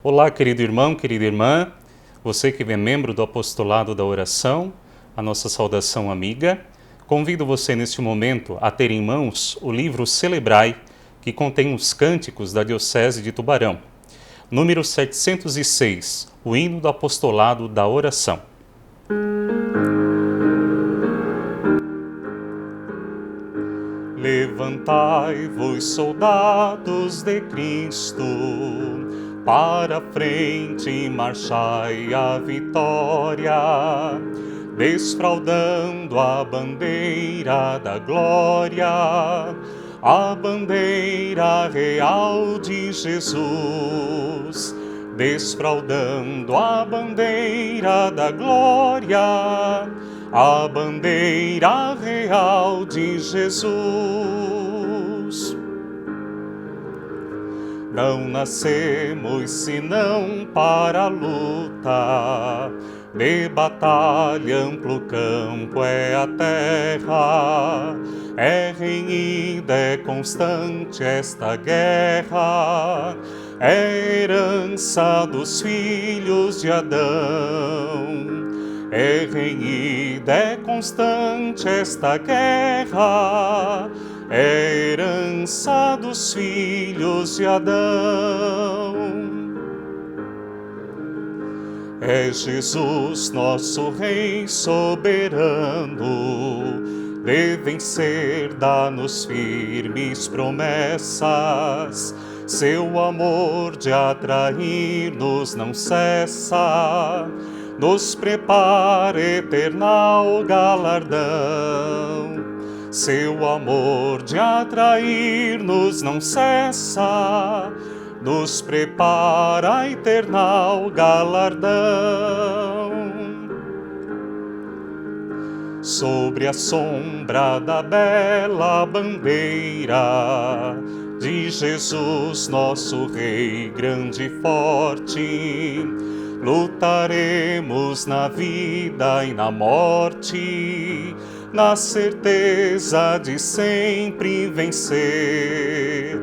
Olá, querido irmão, querida irmã, você que é membro do Apostolado da Oração, a nossa saudação amiga. Convido você neste momento a ter em mãos o livro Celebrai, que contém os cânticos da Diocese de Tubarão. Número 706, o hino do Apostolado da Oração. Levantai-vos, soldados de Cristo, para a frente marchai a vitória, desfraldando a bandeira da glória, a bandeira real de Jesus, desfraldando a bandeira da glória, a bandeira real de Jesus. Não nascemos senão para a luta, de batalha amplo campo é a terra, é renhida, é constante esta guerra, é herança dos filhos de Adão. É renhida, é constante esta guerra, é herança dos filhos de Adão. É Jesus, nosso Rei soberano, de vencer, dá-nos firmes promessas. Seu amor de atrair-nos não cessa, nos prepara eternal galardão. Seu amor de atrair-nos não cessa, nos prepara eternal galardão. Sobre a sombra da bela bandeira de Jesus, nosso Rei grande e forte, lutaremos na vida e na morte, na certeza de sempre vencer.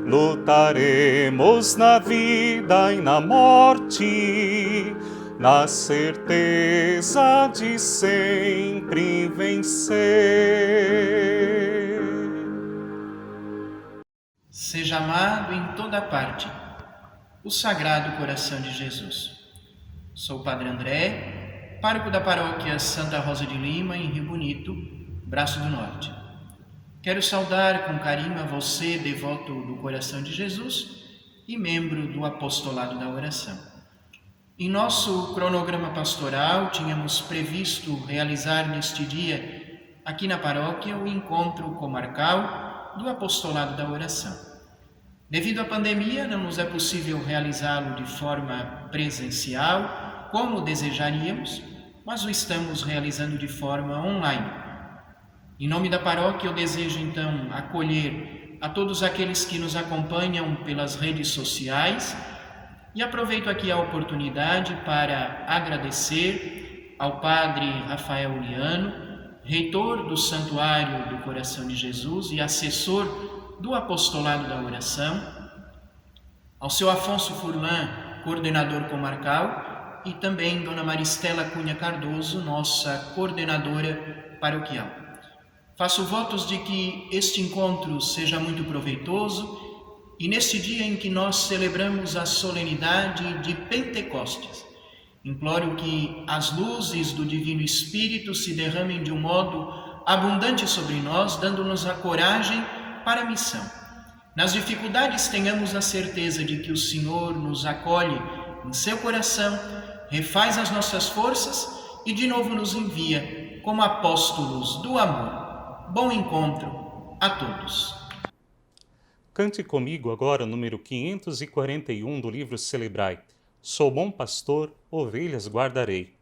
Lutaremos na vida e na morte, na certeza de sempre vencer. Seja amado em toda parte o Sagrado Coração de Jesus. Sou o Padre André, pároco da paróquia Santa Rosa de Lima, em Rio Bonito, Braço do Norte. Quero saudar com carinho a você, devoto do Coração de Jesus e membro do Apostolado da Oração. Em nosso cronograma pastoral, tínhamos previsto realizar neste dia, aqui na paróquia, o encontro comarcal do Apostolado da Oração. Devido à pandemia, não nos é possível realizá-lo de forma presencial, como desejaríamos, mas o estamos realizando de forma online. Em nome da paróquia, eu desejo então acolher a todos aqueles que nos acompanham pelas redes sociais e aproveito aqui a oportunidade para agradecer ao Padre Rafael Uliano, reitor do Santuário do Coração de Jesus e assessor do Apostolado da Oração, ao seu Afonso Furlan, coordenador comarcal, e também Dona Maristela Cunha Cardoso, nossa coordenadora paroquial. Faço votos de que este encontro seja muito proveitoso e neste dia em que nós celebramos a solenidade de Pentecostes, imploro que as luzes do Divino Espírito se derramem de um modo abundante sobre nós, dando-nos a coragem para a missão. Nas dificuldades, tenhamos a certeza de que o Senhor nos acolhe em seu coração, refaz as nossas forças e de novo nos envia como apóstolos do amor. Bom encontro a todos. Cante comigo agora o número 541 do livro Celebrai. Sou bom pastor, ovelhas guardarei.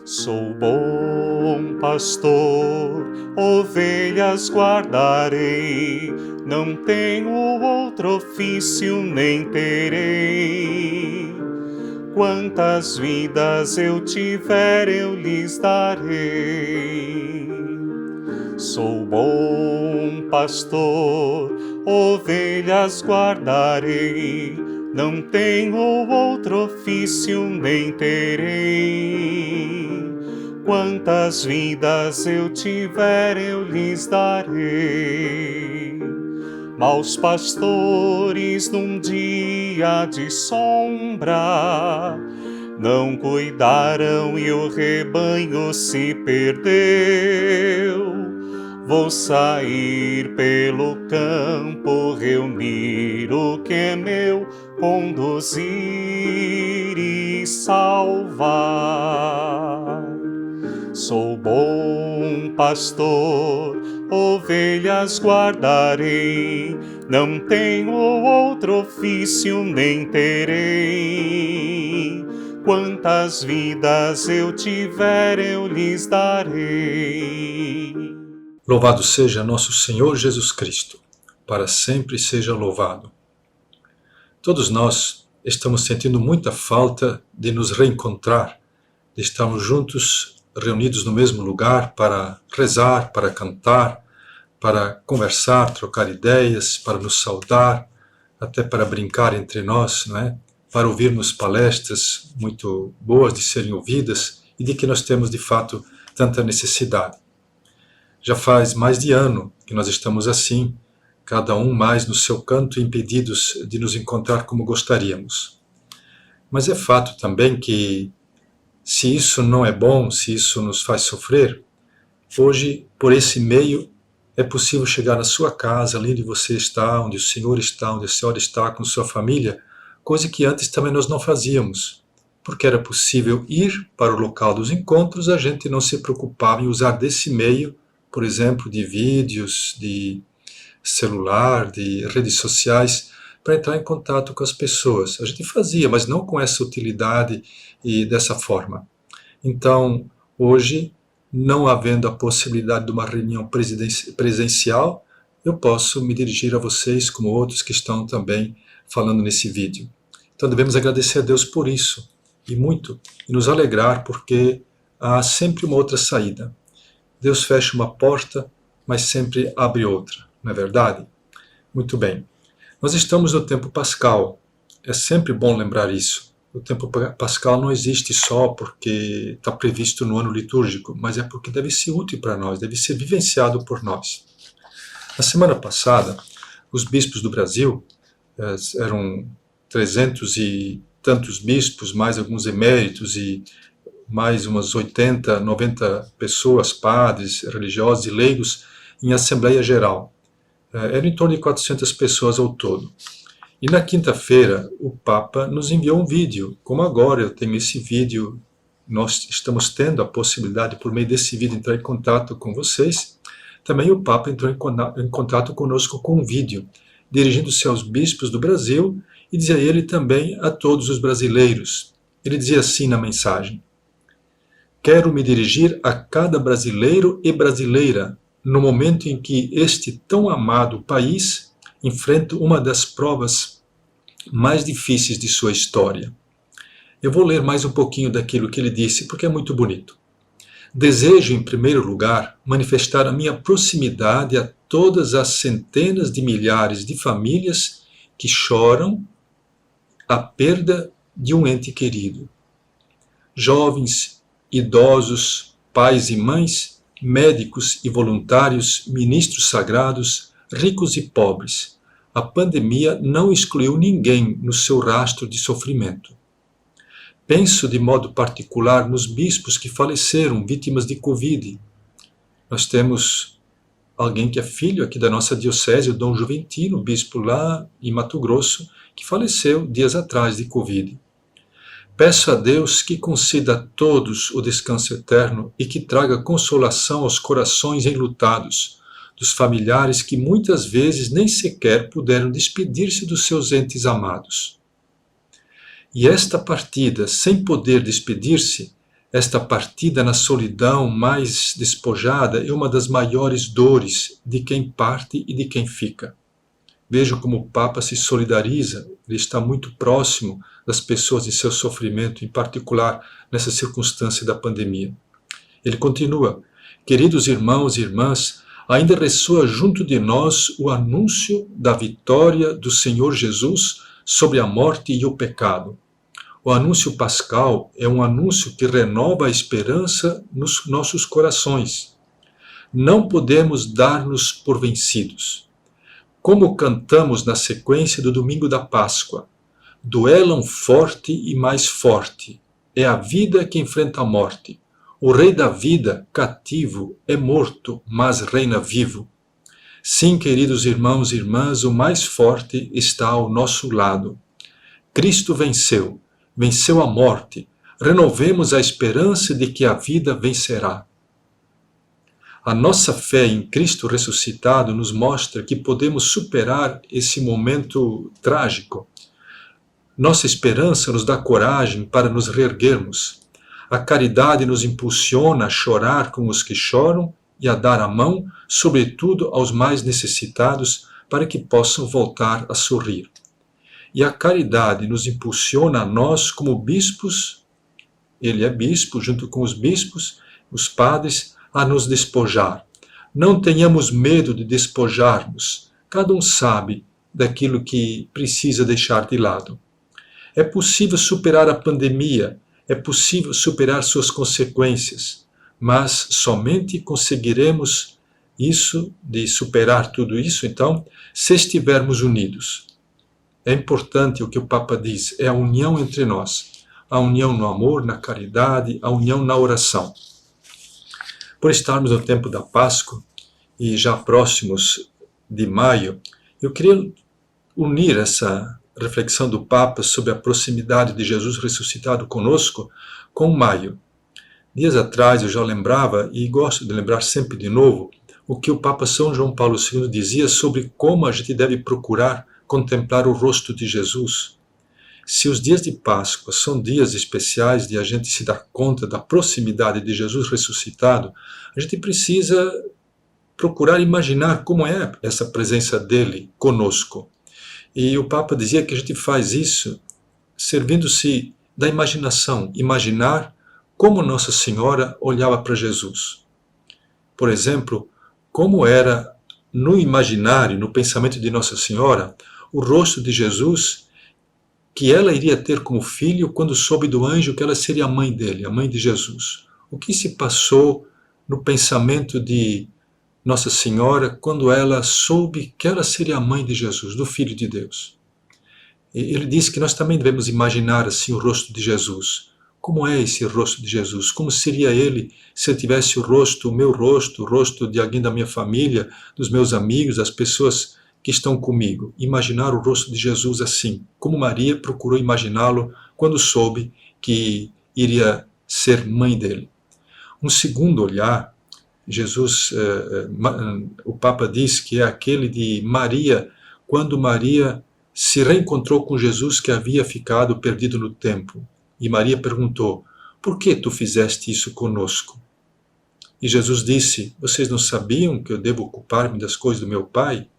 Sou bom pastor, ovelhas guardarei, não tenho outro ofício nem terei. Quantas vidas eu tiver, eu lhes darei. Sou bom pastor, ovelhas guardarei, não tenho outro ofício nem terei. Quantas vidas eu tiver, eu lhes darei. Maus pastores num dia de sombra não cuidaram e o rebanho se perdeu. Vou sair pelo campo, reunir o que é meu, conduzir e salvar. Sou bom pastor, ovelhas guardarei, não tenho outro ofício nem terei. Quantas vidas eu tiver, eu lhes darei. Louvado seja nosso Senhor Jesus Cristo, para sempre seja louvado. Todos nós estamos sentindo muita falta de nos reencontrar, de estarmos juntos, reunidos no mesmo lugar para rezar, para cantar, para conversar, trocar ideias, para nos saudar, até para brincar entre nós, não é? Para ouvirmos palestras muito boas de serem ouvidas e de que nós temos de fato tanta necessidade. Já faz mais de ano que nós estamos assim, cada um mais no seu canto, impedidos de nos encontrar como gostaríamos. Mas é fato também que, se isso não é bom, se isso nos faz sofrer, hoje, por esse meio, é possível chegar na sua casa, ali onde você está, onde o Senhor está, onde a senhora está com sua família, coisa que antes também nós não fazíamos. Porque era possível ir para o local dos encontros, a gente não se preocupava em usar desse meio, por exemplo, de vídeos, de celular, de redes sociais, para entrar em contato com as pessoas. A gente fazia, mas não com essa utilidade e dessa forma. Então, hoje, não havendo a possibilidade de uma reunião presencial, eu posso me dirigir a vocês, como outros que estão também falando nesse vídeo. Então, devemos agradecer a Deus por isso, e muito, e nos alegrar, porque há sempre uma outra saída. Deus fecha uma porta, mas sempre abre outra, não é verdade? Muito bem. Nós estamos no tempo pascal. É sempre bom lembrar isso. O tempo pascal não existe só porque está previsto no ano litúrgico, mas é porque deve ser útil para nós, deve ser vivenciado por nós. Na semana passada, os bispos do Brasil, eram 300 e tantos bispos, mais alguns eméritos e mais umas 80, 90 pessoas, padres, religiosos e leigos, em Assembleia Geral. Eram em torno de 400 pessoas ao todo. E na quinta-feira, o Papa nos enviou um vídeo. Como agora eu tenho esse vídeo, nós estamos tendo a possibilidade, por meio desse vídeo, entrar em contato com vocês. Também o Papa entrou em contato conosco com um vídeo, dirigindo-se aos bispos do Brasil, e dizia ele também a todos os brasileiros. Ele dizia assim na mensagem: quero me dirigir a cada brasileiro e brasileira no momento em que este tão amado país enfrenta uma das provas mais difíceis de sua história. Eu vou ler mais um pouquinho daquilo que ele disse, porque é muito bonito. Desejo, em primeiro lugar, manifestar a minha proximidade a todas as centenas de milhares de famílias que choram a perda de um ente querido. Jovens, idosos, pais e mães, médicos e voluntários, ministros sagrados, ricos e pobres. A pandemia não excluiu ninguém no seu rastro de sofrimento. Penso de modo particular nos bispos que faleceram vítimas de Covid. Nós temos alguém que é filho aqui da nossa diocese, o Dom Juventino, bispo lá em Mato Grosso, que faleceu dias atrás de Covid. Peço a Deus que conceda a todos o descanso eterno e que traga consolação aos corações enlutados, dos familiares que muitas vezes nem sequer puderam despedir-se dos seus entes amados. E esta partida, sem poder despedir-se, esta partida na solidão mais despojada, é uma das maiores dores de quem parte e de quem fica. Vejo como o Papa se solidariza, ele está muito próximo das pessoas em seu sofrimento, em particular nessa circunstância da pandemia. Ele continua: queridos irmãos e irmãs, ainda ressoa junto de nós o anúncio da vitória do Senhor Jesus sobre a morte e o pecado. O anúncio pascal é um anúncio que renova a esperança nos nossos corações. Não podemos dar-nos por vencidos. Como cantamos na sequência do domingo da Páscoa, duelam forte e mais forte. É a vida que enfrenta a morte. O rei da vida, cativo, é morto, mas reina vivo. Sim, queridos irmãos e irmãs, o mais forte está ao nosso lado. Cristo venceu, venceu a morte. Renovemos a esperança de que a vida vencerá. A nossa fé em Cristo ressuscitado nos mostra que podemos superar esse momento trágico. Nossa esperança nos dá coragem para nos reerguermos. A caridade nos impulsiona a chorar com os que choram e a dar a mão, sobretudo aos mais necessitados, para que possam voltar a sorrir. E a caridade nos impulsiona a nós como bispos, ele é bispo junto com os bispos, os padres, a nos despojar. Não tenhamos medo de despojarmos. Cada um sabe daquilo que precisa deixar de lado. É possível superar a pandemia, é possível superar suas consequências, mas somente conseguiremos isso, de superar tudo isso, então, se estivermos unidos. É importante o que o Papa diz, é a união entre nós, a união no amor, na caridade, a união na oração. Por estarmos no tempo da Páscoa e já próximos de maio, eu queria unir essa reflexão do Papa sobre a proximidade de Jesus ressuscitado conosco com maio. Dias atrás eu já lembrava, e gosto de lembrar sempre de novo, o que o Papa São João Paulo II dizia sobre como a gente deve procurar contemplar o rosto de Jesus. Se os dias de Páscoa são dias especiais de a gente se dar conta da proximidade de Jesus ressuscitado, a gente precisa procurar imaginar como é essa presença dele conosco. E o Papa dizia que a gente faz isso servindo-se da imaginação, imaginar como Nossa Senhora olhava para Jesus. Por exemplo, como era no imaginário, no pensamento de Nossa Senhora, o rosto de Jesus que ela iria ter como filho quando soube do anjo que ela seria a mãe dele, a mãe de Jesus. O que se passou no pensamento de Nossa Senhora quando ela soube que ela seria a mãe de Jesus, do Filho de Deus? Ele diz que nós também devemos imaginar assim o rosto de Jesus. Como é esse rosto de Jesus? Como seria ele se eu tivesse o meu rosto, o rosto de alguém da minha família, dos meus amigos, das pessoas que estão comigo? Imaginar o rosto de Jesus assim, como Maria procurou imaginá-lo quando soube que iria ser mãe dele. Um segundo olhar, o Papa diz que é aquele de Maria, quando Maria se reencontrou com Jesus que havia ficado perdido no tempo. E Maria perguntou, por que tu fizeste isso conosco? E Jesus disse, vocês não sabiam que eu devo ocupar-me das coisas do meu Pai?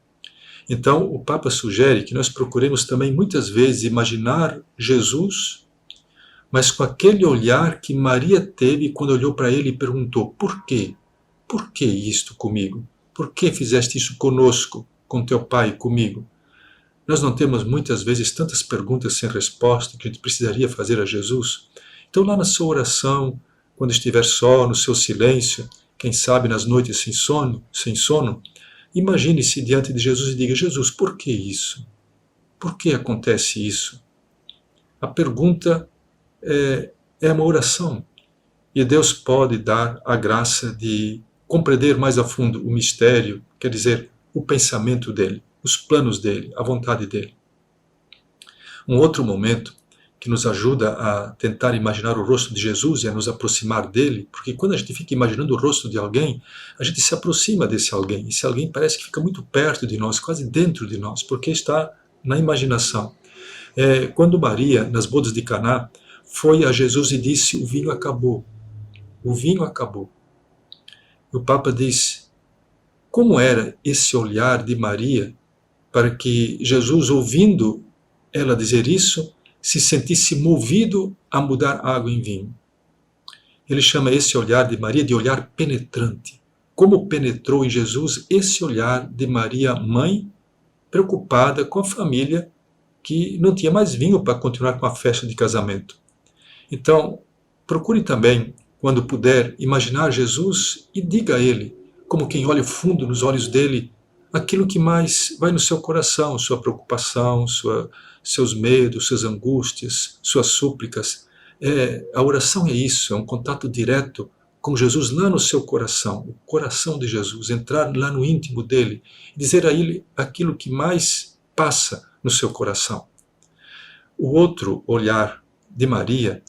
Então, o Papa sugere que nós procuremos também muitas vezes imaginar Jesus, mas com aquele olhar que Maria teve quando olhou para ele e perguntou, por quê? Por que isto comigo? Por que fizeste isso conosco, com teu Pai e comigo? Nós não temos muitas vezes tantas perguntas sem resposta que a gente precisaria fazer a Jesus. Então lá na sua oração, quando estiver só, no seu silêncio, quem sabe nas noites sem sono, imagine-se diante de Jesus e diga, Jesus, por que isso? Por que acontece isso? A pergunta é uma oração. E Deus pode dar a graça de compreender mais a fundo o mistério, quer dizer, o pensamento dele, os planos dele, a vontade dele. Um outro momento que nos ajuda a tentar imaginar o rosto de Jesus e a nos aproximar dele, porque quando a gente fica imaginando o rosto de alguém, a gente se aproxima desse alguém, e esse alguém parece que fica muito perto de nós, quase dentro de nós, porque está na imaginação. Quando Maria, nas bodas de Caná, foi a Jesus e disse, o vinho acabou. O vinho acabou. O Papa diz, como era esse olhar de Maria para que Jesus, ouvindo ela dizer isso, se sentisse movido a mudar água em vinho. Ele chama esse olhar de Maria de olhar penetrante. como penetrou em Jesus esse olhar de Maria, mãe, preocupada com a família que não tinha mais vinho para continuar com a festa de casamento. Então, procure também, quando puder, imaginar Jesus e diga a Ele, como quem olha fundo nos olhos dele, aquilo que mais vai no seu coração, sua preocupação, seus medos, suas angústias, suas súplicas. A oração é isso, é um contato direto com Jesus lá no seu coração, o coração de Jesus, entrar lá no íntimo dele, dizer a ele aquilo que mais passa no seu coração. O outro olhar de Maria,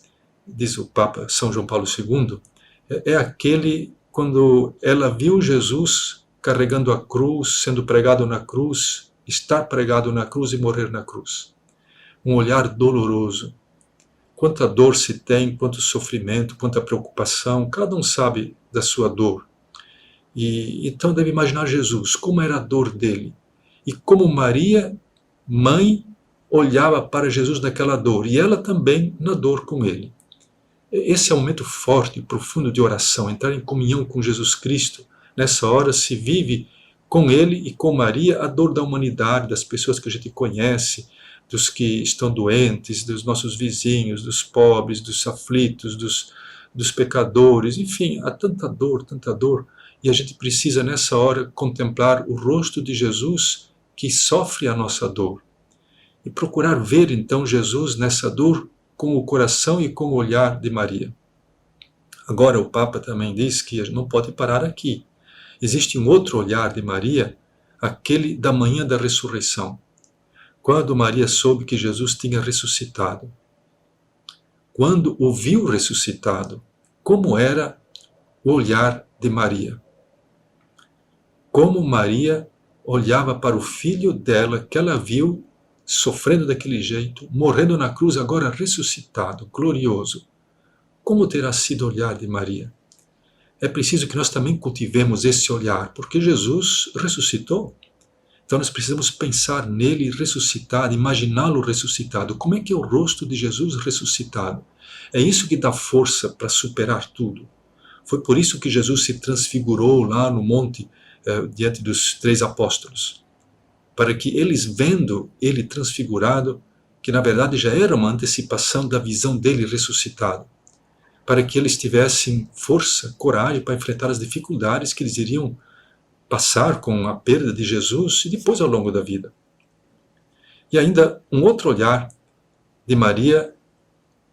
diz o Papa São João Paulo II, é aquele quando ela viu Jesus carregando a cruz, sendo pregado na cruz, estar pregado na cruz e morrer na cruz. Um olhar doloroso. Quanta dor se tem, quanto sofrimento, quanta preocupação, cada um sabe da sua dor. E então deve imaginar Jesus, como era a dor dele. E como Maria, mãe, olhava para Jesus naquela dor, e ela também na dor com ele. Esse é um momento forte e profundo de oração, entrar em comunhão com Jesus Cristo. Nessa hora se vive com ele e com Maria a dor da humanidade, das pessoas que a gente conhece, dos que estão doentes, dos nossos vizinhos, dos pobres, dos aflitos, dos pecadores, enfim, há tanta dor, e a gente precisa nessa hora contemplar o rosto de Jesus que sofre a nossa dor, e procurar ver então Jesus nessa dor com o coração e com o olhar de Maria. Agora o Papa também diz que não pode parar aqui. Existe um outro olhar de Maria, aquele da manhã da ressurreição. Quando Maria soube que Jesus tinha ressuscitado. Quando o viu ressuscitado, como era o olhar de Maria? Como Maria olhava para o filho dela, que ela viu sofrendo daquele jeito, morrendo na cruz, agora ressuscitado, glorioso. Como terá sido o olhar de Maria? É preciso que nós também cultivemos esse olhar, porque Jesus ressuscitou. Então nós precisamos pensar nele ressuscitado, imaginá-lo ressuscitado. Como é que é o rosto de Jesus ressuscitado? É isso que dá força para superar tudo. Foi por isso que Jesus se transfigurou lá no monte, diante dos 3 apóstolos. Para que eles, vendo ele transfigurado, que na verdade já era uma antecipação da visão dele ressuscitado, para que eles tivessem força, coragem para enfrentar as dificuldades que eles iriam passar com a perda de Jesus e depois ao longo da vida. E ainda um outro olhar de Maria,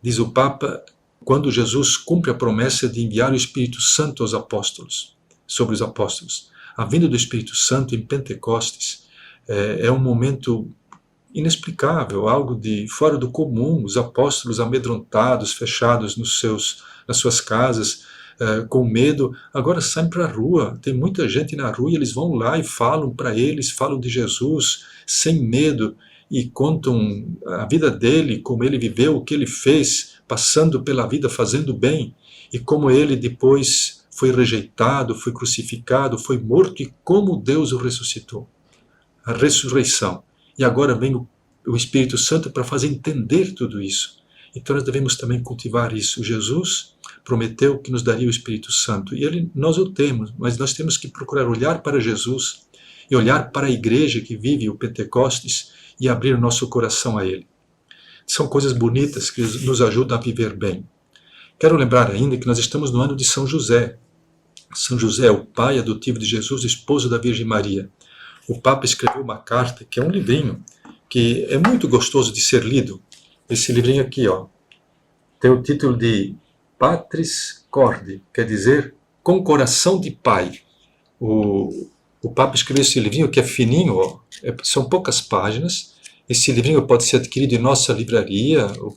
diz o Papa, quando Jesus cumpre a promessa de enviar o Espírito Santo aos apóstolos, sobre os apóstolos. A vinda do Espírito Santo em Pentecostes é um momento inexplicável, algo de fora do comum, os apóstolos amedrontados, fechados nas suas casas, com medo, agora saem para a rua, tem muita gente na rua e eles vão lá e falam para eles, falam de Jesus, sem medo, e contam a vida dele, como ele viveu, o que ele fez, passando pela vida, fazendo bem, e como ele depois foi rejeitado, foi crucificado, foi morto, e como Deus o ressuscitou. A ressurreição. E agora vem o Espírito Santo para fazer entender tudo isso. Então nós devemos também cultivar isso. Jesus prometeu que nos daria o Espírito Santo. E nós o temos, mas nós temos que procurar olhar para Jesus e olhar para a igreja que vive o Pentecostes e abrir o nosso coração a ele. São coisas bonitas que nos ajudam a viver bem. Quero lembrar ainda que nós estamos no ano de São José. São José, o pai adotivo de Jesus, esposo da Virgem Maria. O Papa escreveu uma carta, que é um livrinho, que é muito gostoso de ser lido. Esse livrinho aqui, ó, tem o título de Patris Corde, quer dizer, com coração de pai. O Papa escreveu esse livrinho, que é fininho, ó, são poucas páginas. Esse livrinho pode ser adquirido em nossa livraria, ou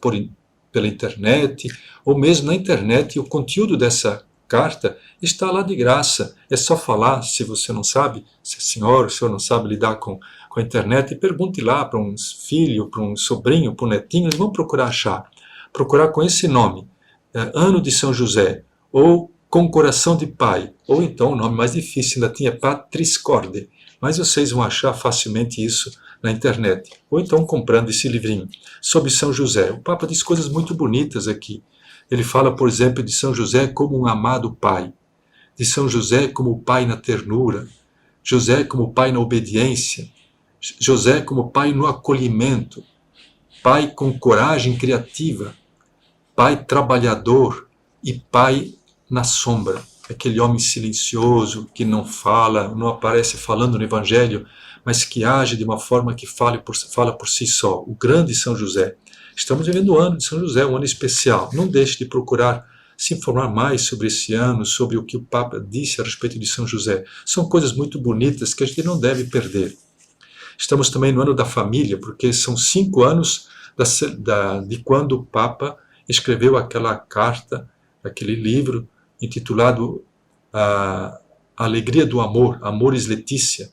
pela internet, ou mesmo na internet. E o conteúdo dessa carta está lá de graça. É só falar, se você não sabe, se o senhor não sabe lidar com a internet, pergunte lá para um filho, para um sobrinho, para um netinho, eles vão procurar achar. Procurar com esse nome, Ano de São José, ou Com Coração de Pai, ou então o nome mais difícil em latim é Patris Corde, mas vocês vão achar facilmente isso na internet, ou então comprando esse livrinho sobre São José. O Papa diz coisas muito bonitas aqui. Ele fala, por exemplo, de São José como um amado pai. de São José como pai na ternura, José como pai na obediência, José como pai no acolhimento, pai com coragem criativa, pai trabalhador e pai na sombra, aquele homem silencioso que não fala, não aparece falando no Evangelho, mas que age de uma forma que fala por si só, o grande São José. Estamos vivendo o ano de São José, um ano especial. Não deixe de procurar se informar mais sobre esse ano, sobre o que o Papa disse a respeito de São José. São coisas muito bonitas que a gente não deve perder. Estamos também no ano da família, porque são 5 anos de quando o Papa escreveu aquela carta, aquele livro intitulado A Alegria do Amor, Amoris Laetitia,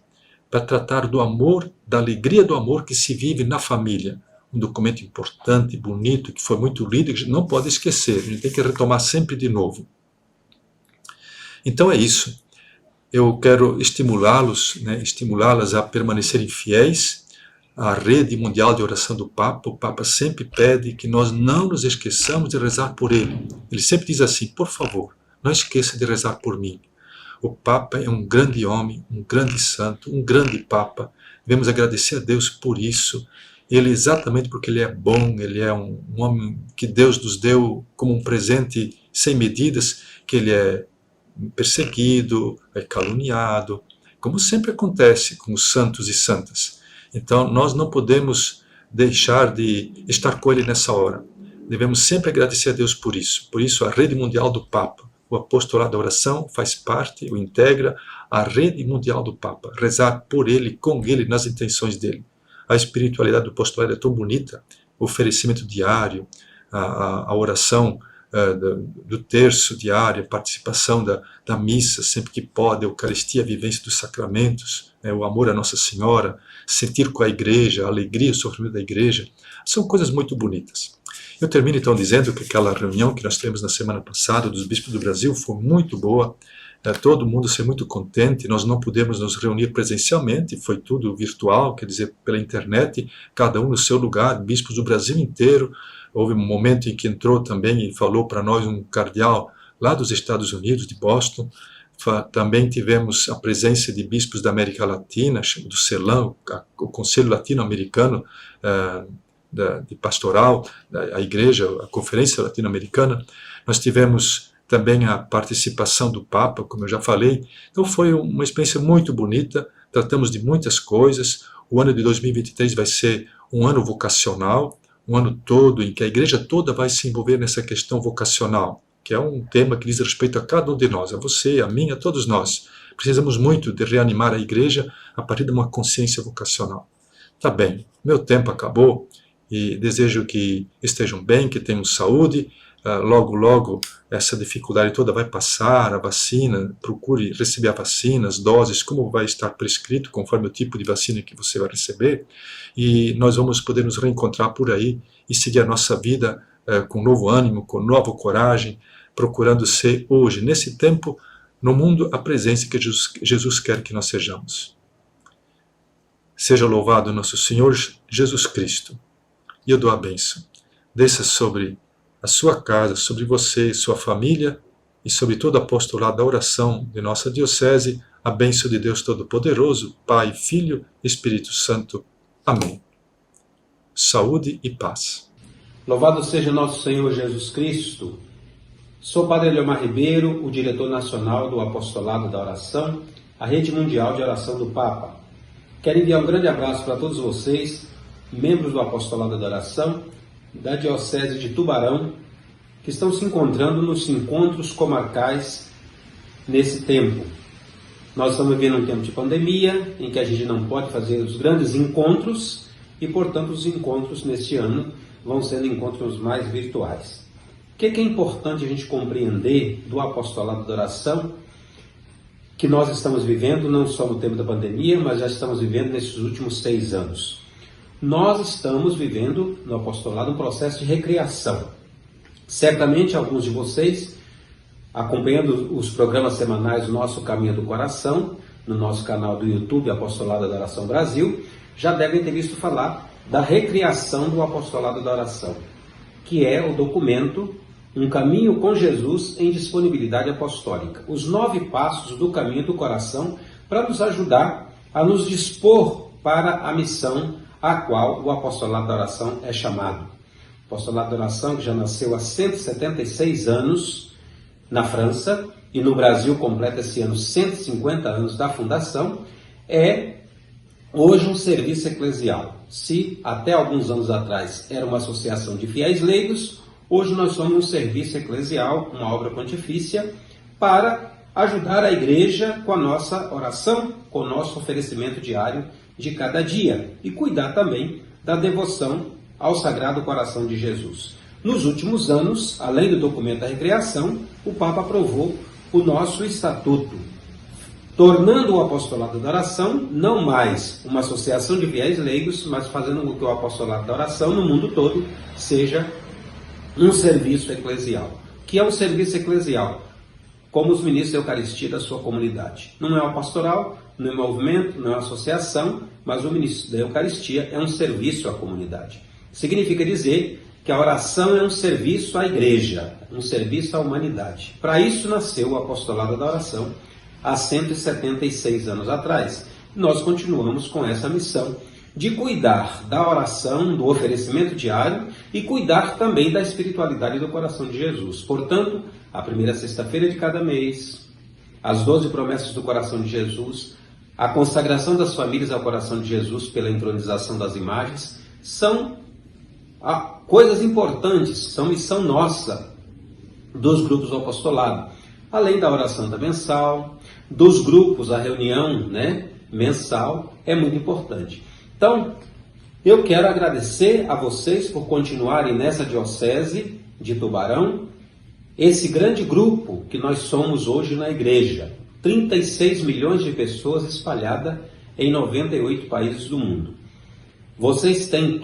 para tratar do amor, da alegria do amor que se vive na família. Um documento importante, bonito, que foi muito lido e que a gente não pode esquecer, a gente tem que retomar sempre de novo. Então é isso. Eu quero estimulá-los, estimulá-las a permanecerem fiéis à rede mundial de oração do Papa. O Papa sempre pede que nós não nos esqueçamos de rezar por ele. Ele sempre diz assim: por favor, não esqueça de rezar por mim. O Papa é um grande homem, um grande santo, um grande Papa. Devemos agradecer a Deus por isso. Ele, exatamente porque ele é bom, ele é um homem que Deus nos deu como um presente sem medidas, que ele é perseguido, é caluniado, como sempre acontece com os santos e santas. Então, nós não podemos deixar de estar com ele nessa hora. Devemos sempre agradecer a Deus por isso. Por isso, a rede mundial do Papa, o apostolado da oração faz parte, o integra, a rede mundial do Papa. Rezar por ele, com ele, nas intenções dele. A espiritualidade do apostolado é tão bonita, o oferecimento diário, a oração do terço diário, a participação da missa sempre que pode, a Eucaristia, a vivência dos sacramentos, o amor à Nossa Senhora, sentir com a igreja, a alegria e o sofrimento da igreja, são coisas muito bonitas. Eu termino então dizendo que aquela reunião que nós tivemos na semana passada dos bispos do Brasil foi muito boa, todo mundo foi muito contente, nós não pudemos nos reunir presencialmente, foi tudo virtual, quer dizer, pela internet, cada um no seu lugar, bispos do Brasil inteiro. Houve um momento em que entrou também e falou para nós um cardeal lá dos Estados Unidos, de Boston. Também tivemos a presença de bispos da América Latina, do CELAM, o Conselho Latino-Americano de Pastoral, a Igreja, a Conferência Latino-Americana. Nós tivemos também a participação do Papa, como eu já falei. Então foi uma experiência muito bonita, tratamos de muitas coisas. O ano de 2023 vai ser um ano vocacional, um ano todo em que a igreja toda vai se envolver nessa questão vocacional, que é um tema que diz respeito a cada um de nós, a você, a mim, a todos nós. Precisamos muito de reanimar a igreja a partir de uma consciência vocacional. Tá bem, meu tempo acabou e desejo que estejam bem, que tenham saúde. Logo, logo, essa dificuldade toda vai passar, a vacina, procure receber a vacina, as doses, como vai estar prescrito, conforme o tipo de vacina que você vai receber, e nós vamos poder nos reencontrar por aí e seguir a nossa vida com novo ânimo, com nova coragem, procurando ser hoje, nesse tempo, no mundo, a presença que Jesus quer que nós sejamos. Seja louvado nosso Senhor Jesus Cristo. E eu dou a bênção. Desça sobre a sua casa, sobre você, sua família e sobre todo apostolado da oração de nossa diocese, a bênção de Deus Todo-Poderoso, Pai, Filho e Espírito Santo. Amém. Saúde e paz. Louvado seja nosso Senhor Jesus Cristo. Sou Padre Eliomar Ribeiro, o diretor nacional do Apostolado da Oração, a rede mundial de oração do Papa. Quero enviar um grande abraço para todos vocês, membros do Apostolado da Oração, da Diocese de Tubarão, que estão se encontrando nos encontros comarcais nesse tempo. Nós estamos vivendo um tempo de pandemia, em que a gente não pode fazer os grandes encontros, e, portanto, os encontros neste ano vão sendo encontros mais virtuais. O que é importante a gente compreender do Apostolado da Oração, que nós estamos vivendo, não só no tempo da pandemia, mas já estamos vivendo nesses últimos 6 anos. Nós estamos vivendo no apostolado um processo de recriação. Certamente alguns de vocês, acompanhando os programas semanais do nosso Caminho do Coração, no nosso canal do YouTube Apostolado da Oração Brasil, já devem ter visto falar da recriação do Apostolado da Oração, que é o documento Um caminho com Jesus em disponibilidade apostólica. Os 9 passos do caminho do coração para nos ajudar a nos dispor para a missão a qual o apostolado da oração é chamado. O apostolado da oração, que já nasceu há 176 anos na França e no Brasil completa esse ano 150 anos da fundação, é hoje um serviço eclesial. Se até alguns anos atrás era uma associação de fiéis leigos, hoje nós somos um serviço eclesial, uma obra pontifícia, para ajudar a igreja com a nossa oração, com o nosso oferecimento diário de cada dia e cuidar também da devoção ao Sagrado Coração de Jesus. Nos últimos anos, além do documento da recreação, o Papa aprovou o nosso estatuto, tornando o apostolado da oração não mais uma associação de fiéis leigos, mas fazendo com que o apostolado da oração no mundo todo seja um serviço eclesial. Que é um serviço eclesial? Como os ministros da Eucaristia da sua comunidade. Não é uma pastoral, não é um movimento, não é uma associação, mas o ministro da Eucaristia é um serviço à comunidade. Significa dizer que a oração é um serviço à igreja, um serviço à humanidade. Para isso nasceu o apostolado da oração há 176 anos atrás. Nós continuamos com essa missão de cuidar da oração, do oferecimento diário e cuidar também da espiritualidade do coração de Jesus. Portanto, a primeira sexta-feira de cada mês, as 12 promessas do coração de Jesus, a consagração das famílias ao coração de Jesus pela entronização das imagens, são coisas importantes, são missão nossa dos grupos do apostolado. Além da oração da mensal, dos grupos, a reunião mensal é muito importante. Então, eu quero agradecer a vocês por continuarem nessa diocese de Tubarão, esse grande grupo que nós somos hoje na igreja, 36 milhões de pessoas espalhadas em 98 países do mundo. Vocês têm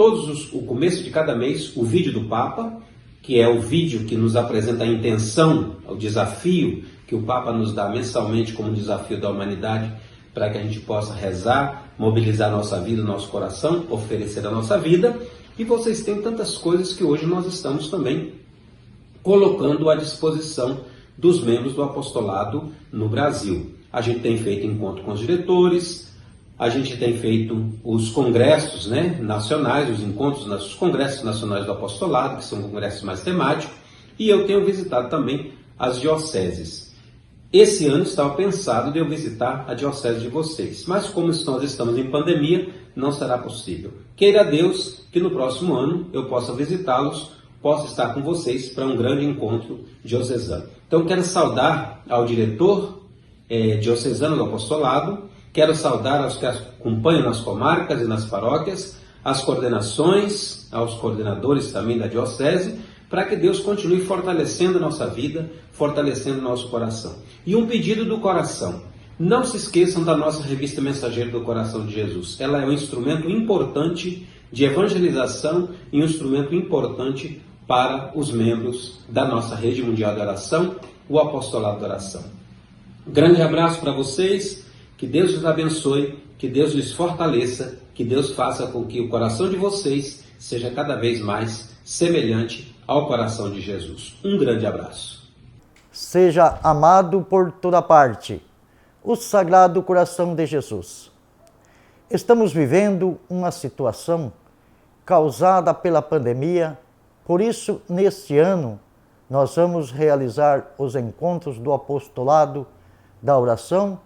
o começo de cada mês o vídeo do Papa, que é o vídeo que nos apresenta a intenção, o desafio que o Papa nos dá mensalmente como desafio da humanidade, para que a gente possa rezar, mobilizar a nossa vida, o nosso coração, oferecer a nossa vida. E vocês têm tantas coisas que hoje nós estamos também colocando à disposição dos membros do apostolado no Brasil. A gente tem feito encontro com os diretores, a gente tem feito os congressos nacionais, os encontros nos congressos nacionais do apostolado, que são congressos mais temáticos, e eu tenho visitado também as dioceses. Esse ano estava pensado de eu visitar a diocese de vocês, mas como nós estamos em pandemia, não será possível. Queira Deus que no próximo ano eu possa visitá-los, possa estar com vocês para um grande encontro diocesano. Então quero saudar ao diretor diocesano do apostolado, quero saudar aos que acompanham nas comarcas e nas paróquias, as coordenações, aos coordenadores também da diocese, para que Deus continue fortalecendo a nossa vida, fortalecendo o nosso coração. E um pedido do coração: não se esqueçam da nossa revista Mensageiro do Coração de Jesus. Ela é um instrumento importante de evangelização e um instrumento importante para os membros da nossa rede mundial de oração, o apostolado da oração. Grande abraço para vocês, que Deus os abençoe, que Deus os fortaleça, que Deus faça com que o coração de vocês seja cada vez mais semelhante ao coração de Jesus. Um grande abraço. Seja amado por toda parte o Sagrado Coração de Jesus. Estamos vivendo uma situação causada pela pandemia, por isso, neste ano, nós vamos realizar os encontros do apostolado da oração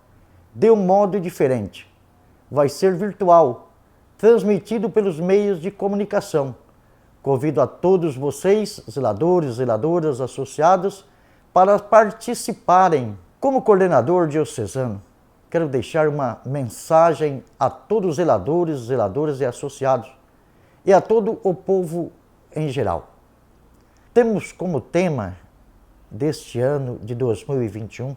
de um modo diferente. Vai ser virtual, transmitido pelos meios de comunicação. Convido a todos vocês, zeladores, zeladoras, associados, para participarem. Como coordenador diocesano, quero deixar uma mensagem a todos os zeladores, zeladoras e associados, e a todo o povo em geral. Temos como tema deste ano de 2021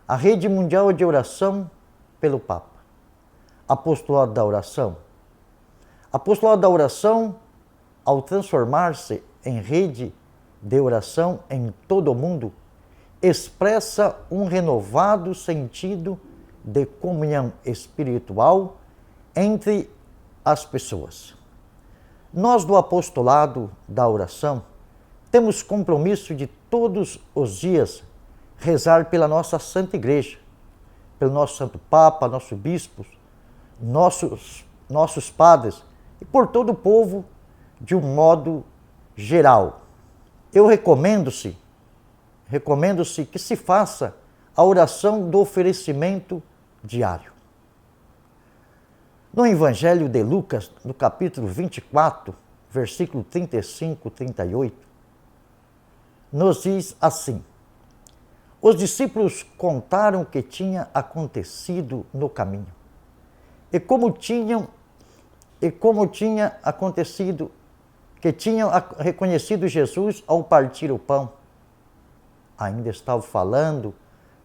a Rede Mundial de Oração pelo Papa. Apostolado da Oração. Apostolado da Oração, ao transformar-se em rede de oração em todo o mundo, expressa um renovado sentido de comunhão espiritual entre as pessoas. Nós do apostolado da oração temos compromisso de todos os dias rezar pela nossa Santa Igreja, pelo nosso Santo Papa, nossos bispos, nossos padres e por todo o povo de um modo geral. Eu recomendo-se que se faça a oração do oferecimento diário. No Evangelho de Lucas, no capítulo 24, versículo 35 e 38, nos diz assim: os discípulos contaram o que tinha acontecido no caminho e como tinha acontecido, que tinham reconhecido Jesus ao partir o pão. Ainda estava falando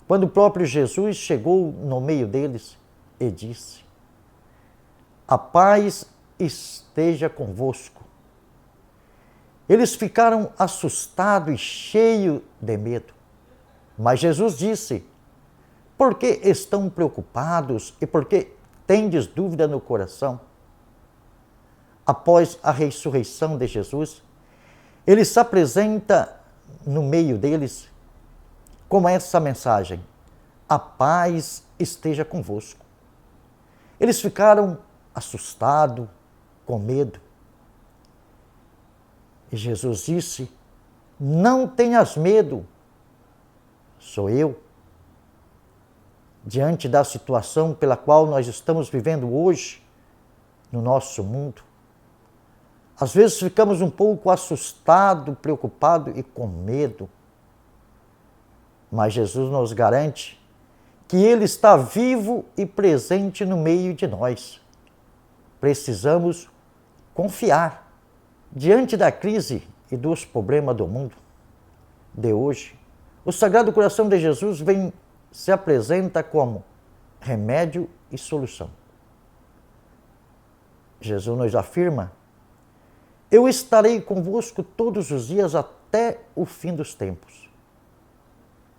quando o próprio Jesus chegou no meio deles e disse: a paz esteja convosco. Eles ficaram assustados e cheios de medo. Mas Jesus disse: por que estão preocupados e por que tendes dúvida no coração? Após a ressurreição de Jesus, ele se apresenta no meio deles com essa mensagem: a paz esteja convosco. Eles ficaram assustados, com medo. E Jesus disse: não tenhas medo, sou eu. Diante da situação pela qual nós estamos vivendo hoje no nosso mundo, às vezes ficamos um pouco assustados, preocupados e com medo. Mas Jesus nos garante que Ele está vivo e presente no meio de nós. Precisamos confiar. Diante da crise e dos problemas do mundo de hoje, o Sagrado Coração de Jesus se apresenta como remédio e solução. Jesus nos afirma: eu estarei convosco todos os dias até o fim dos tempos.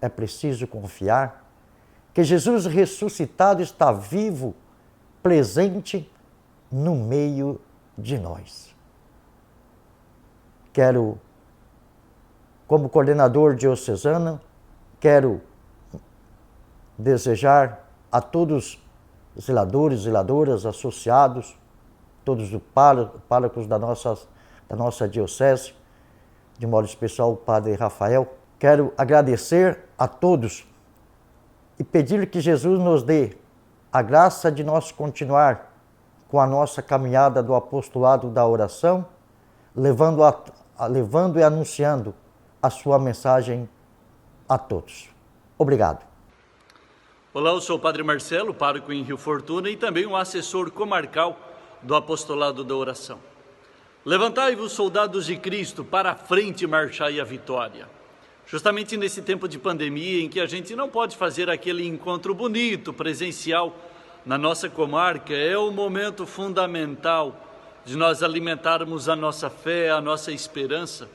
É preciso confiar que Jesus ressuscitado está vivo, presente no meio de nós. Quero, como coordenador diocesano, quero desejar a todos os zeladores, zeladoras, associados, todos os párocos da nossa diocese, de modo especial o Padre Rafael, quero agradecer a todos e pedir que Jesus nos dê a graça de nós continuar com a nossa caminhada do apostolado da oração, levando e anunciando a sua mensagem a todos. Obrigado. Olá, eu sou o Padre Marcelo, pároco em Rio Fortuna e também um assessor comarcal do apostolado da oração. Levantai-vos, soldados de Cristo, para a frente e marchai a vitória. Justamente nesse tempo de pandemia em que a gente não pode fazer aquele encontro bonito, presencial, na nossa comarca, é o momento fundamental de nós alimentarmos a nossa fé, a nossa esperança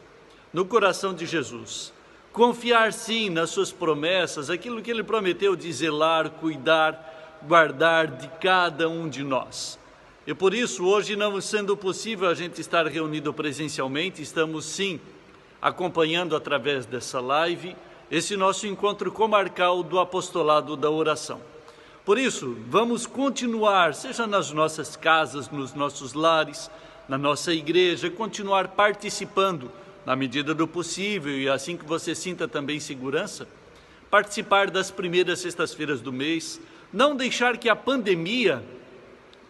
no coração de Jesus. Confiar sim nas suas promessas, aquilo que Ele prometeu de zelar, cuidar, guardar de cada um de nós. E por isso, hoje não sendo possível a gente estar reunido presencialmente, estamos sim acompanhando através dessa live esse nosso encontro comarcal do apostolado da oração. Por isso, vamos continuar, seja nas nossas casas, nos nossos lares, na nossa igreja, continuar participando na medida do possível e assim que você sinta também segurança, participar das primeiras sextas-feiras do mês, não deixar que a pandemia,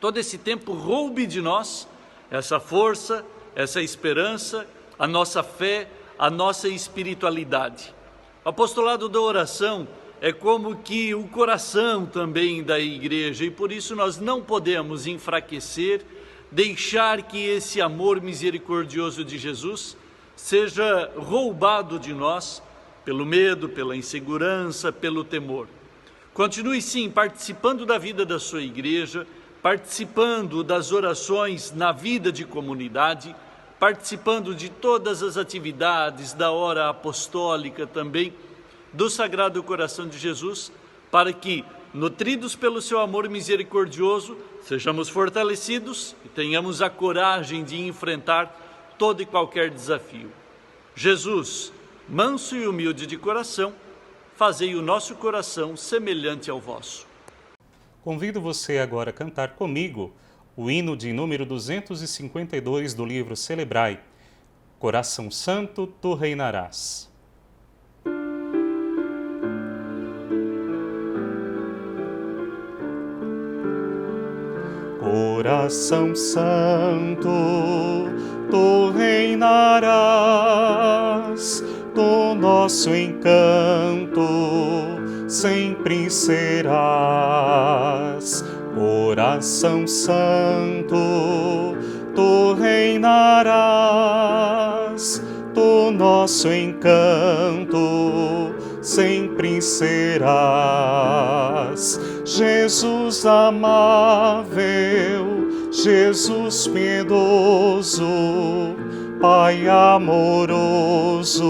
todo esse tempo, roube de nós essa força, essa esperança, a nossa fé, a nossa espiritualidade. O apostolado da oração é como que o coração também da igreja e por isso nós não podemos enfraquecer, deixar que esse amor misericordioso de Jesus seja roubado de nós pelo medo, pela insegurança, pelo temor. Continue sim participando da vida da sua igreja, participando das orações na vida de comunidade, participando de todas as atividades da hora apostólica também, do Sagrado Coração de Jesus, para que, nutridos pelo seu amor misericordioso, sejamos fortalecidos e tenhamos a coragem de enfrentar todo e qualquer desafio. Jesus, manso e humilde de coração, fazei o nosso coração semelhante ao vosso. Convido você agora a cantar comigo o hino de número 252 do livro Celebrai. Coração Santo, tu reinarás. Coração Santo, tu reinarás, do nosso encanto sempre serás. Coração Santo, tu reinarás, do nosso encanto sempre serás. Jesus amável, Jesus piedoso, Pai amoroso,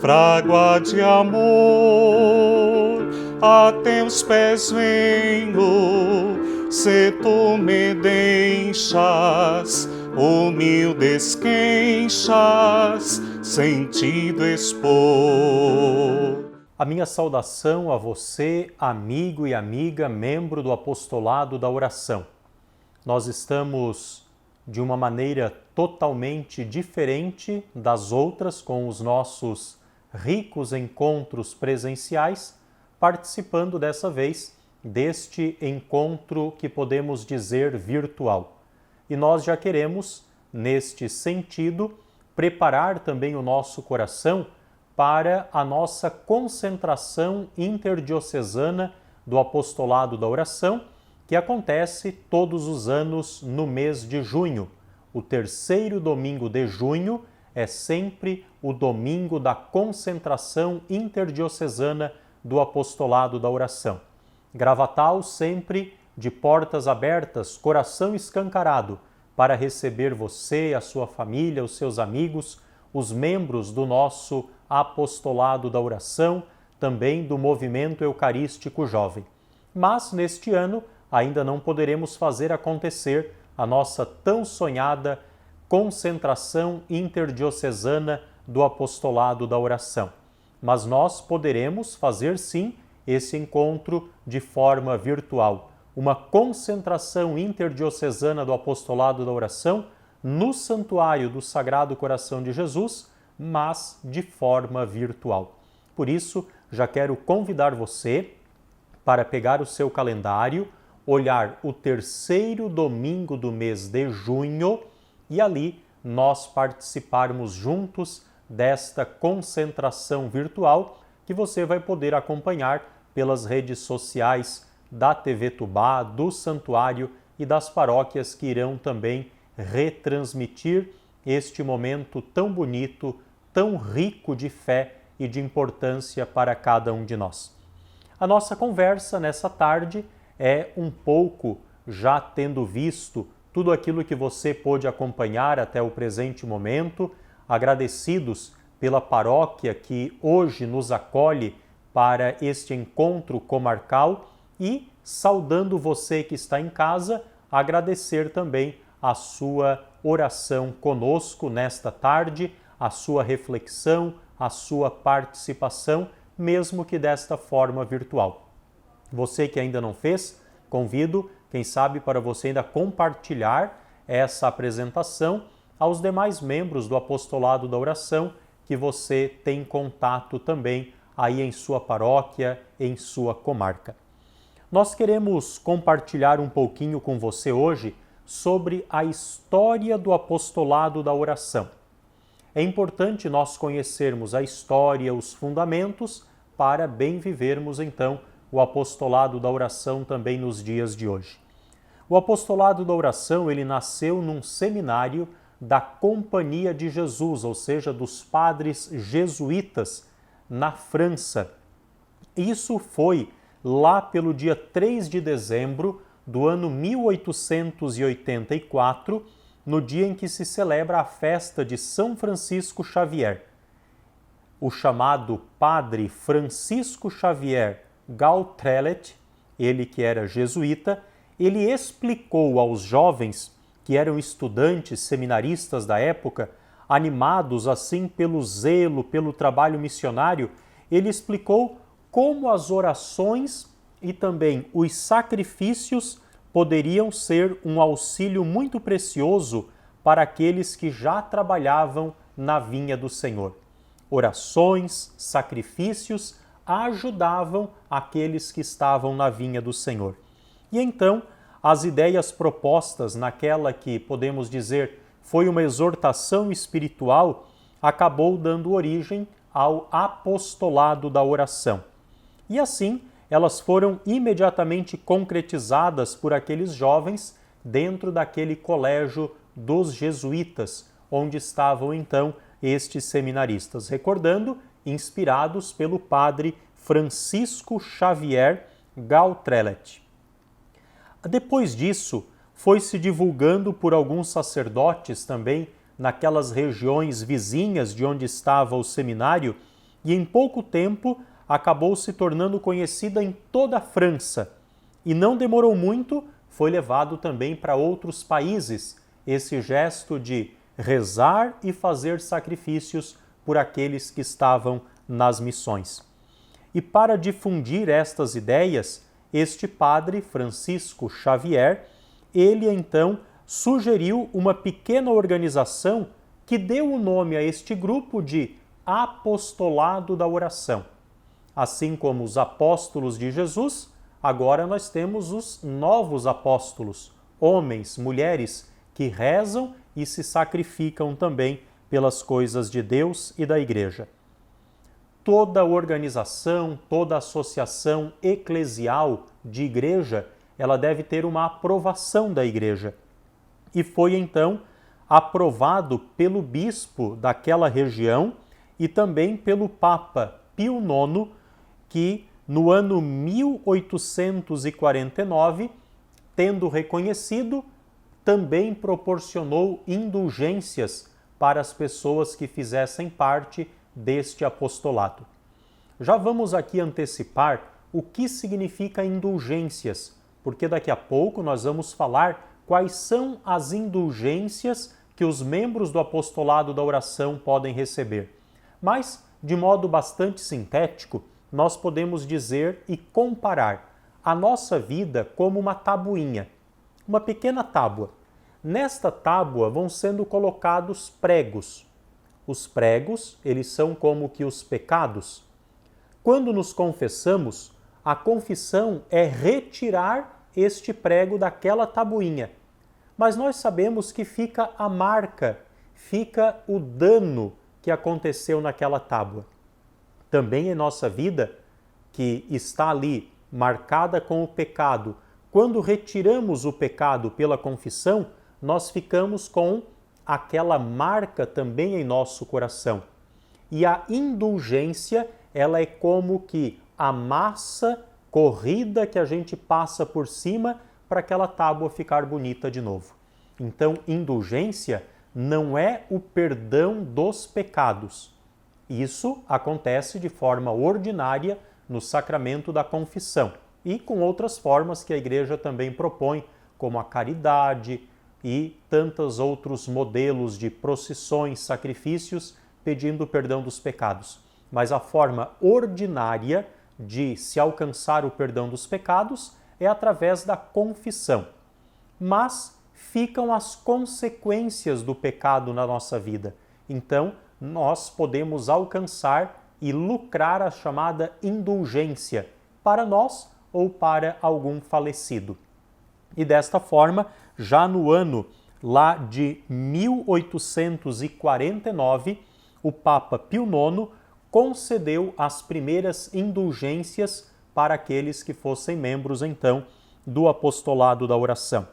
frágua de amor, a teus pés venho, se tu me deixas, humildes queixas, sentido expor. A minha saudação a você, amigo e amiga, membro do Apostolado da Oração. Nós estamos de uma maneira totalmente diferente das outras, com os nossos ricos encontros presenciais, participando dessa vez deste encontro que podemos dizer virtual. E nós já queremos, neste sentido, preparar também o nosso coração para a nossa concentração interdiocesana do Apostolado da Oração, que acontece todos os anos no mês de junho. O terceiro domingo de junho é sempre o domingo da concentração interdiocesana do Apostolado da Oração. Gravatal sempre de portas abertas, coração escancarado, para receber você, a sua família, os seus amigos, os membros do nosso Apostolado da Oração, também do Movimento Eucarístico Jovem. Mas, neste ano, ainda não poderemos fazer acontecer a nossa tão sonhada concentração interdiocesana do Apostolado da Oração. Mas nós poderemos fazer, sim, esse encontro de forma virtual. Uma concentração interdiocesana do Apostolado da Oração no Santuário do Sagrado Coração de Jesus, mas de forma virtual. Por isso, já quero convidar você para pegar o seu calendário, olhar o terceiro domingo do mês de junho e ali nós participarmos juntos desta concentração virtual que você vai poder acompanhar pelas redes sociais da TV Tubá, do Santuário e das paróquias que irão também retransmitir este momento tão bonito, tão rico de fé e de importância para cada um de nós. A nossa conversa nessa tarde é um pouco já tendo visto tudo aquilo que você pôde acompanhar até o presente momento, agradecidos pela paróquia que hoje nos acolhe para este encontro comarcal e saudando você que está em casa, agradecer também a sua oração conosco nesta tarde, a sua reflexão, a sua participação, mesmo que desta forma virtual. Você que ainda não fez, convido, quem sabe, para você ainda compartilhar essa apresentação aos demais membros do Apostolado da Oração que você tem contato também aí em sua paróquia, em sua comarca. Nós queremos compartilhar um pouquinho com você hoje sobre a história do Apostolado da Oração. É importante nós conhecermos a história, os fundamentos, para bem vivermos então o Apostolado da Oração também nos dias de hoje. O Apostolado da Oração, ele nasceu num seminário da Companhia de Jesus, ou seja, dos padres jesuítas na França. Isso foi lá pelo dia 3 de dezembro do ano 1884, no dia em que se celebra a festa de São Francisco Xavier. O chamado padre Francisco Xavier Gautrelet, ele que era jesuíta, ele explicou aos jovens que eram estudantes seminaristas da época animados assim pelo zelo, pelo trabalho missionário, ele explicou como as orações e também os sacrifícios poderiam ser um auxílio muito precioso para aqueles que já trabalhavam na vinha do Senhor. Orações, sacrifícios ajudavam aqueles que estavam na vinha do Senhor. E então, as ideias propostas naquela que, podemos dizer, foi uma exortação espiritual, acabou dando origem ao apostolado da oração. E assim, elas foram imediatamente concretizadas por aqueles jovens dentro daquele colégio dos jesuítas, onde estavam então estes seminaristas, recordando, inspirados pelo padre Francisco Xavier Gautrelet. Depois disso, foi se divulgando por alguns sacerdotes também naquelas regiões vizinhas de onde estava o seminário, e em pouco tempo acabou se tornando conhecida em toda a França. E não demorou muito, foi levado também para outros países esse gesto de rezar e fazer sacrifícios por aqueles que estavam nas missões. E para difundir estas ideias, este padre Francisco Xavier, ele então sugeriu uma pequena organização que deu o nome a este grupo de Apostolado da Oração. Assim como os apóstolos de Jesus, agora nós temos os novos apóstolos, homens, mulheres que rezam e se sacrificam também pelas coisas de Deus e da Igreja. Toda organização, toda associação eclesial de igreja, ela deve ter uma aprovação da Igreja. E foi então aprovado pelo bispo daquela região e também pelo Papa Pio IX, que no ano 1849, tendo reconhecido, também proporcionou indulgências para as pessoas que fizessem parte deste apostolado. Já vamos aqui antecipar o que significa indulgências, porque daqui a pouco nós vamos falar quais são as indulgências que os membros do apostolado da oração podem receber. Mas, de modo bastante sintético, nós podemos dizer e comparar a nossa vida como uma tabuinha, uma pequena tábua. Nesta tábua vão sendo colocados pregos. Os pregos, eles são como que os pecados. Quando nos confessamos, a confissão é retirar este prego daquela tabuinha. Mas nós sabemos que fica a marca, fica o dano que aconteceu naquela tábua. Também em nossa vida, que está ali marcada com o pecado, quando retiramos o pecado pela confissão, nós ficamos com aquela marca também em nosso coração. E a indulgência, ela é como que a massa corrida que a gente passa por cima para aquela tábua ficar bonita de novo. Então, indulgência não é o perdão dos pecados. Isso acontece de forma ordinária no sacramento da confissão e com outras formas que a Igreja também propõe, como a caridade e tantos outros modelos de procissões, sacrifícios, pedindo perdão dos pecados. Mas a forma ordinária de se alcançar o perdão dos pecados é através da confissão. Mas ficam as consequências do pecado na nossa vida. Então, nós podemos alcançar e lucrar a chamada indulgência para nós ou para algum falecido. E desta forma, já no ano lá de 1849, o Papa Pio IX concedeu as primeiras indulgências para aqueles que fossem membros, então, do apostolado da oração.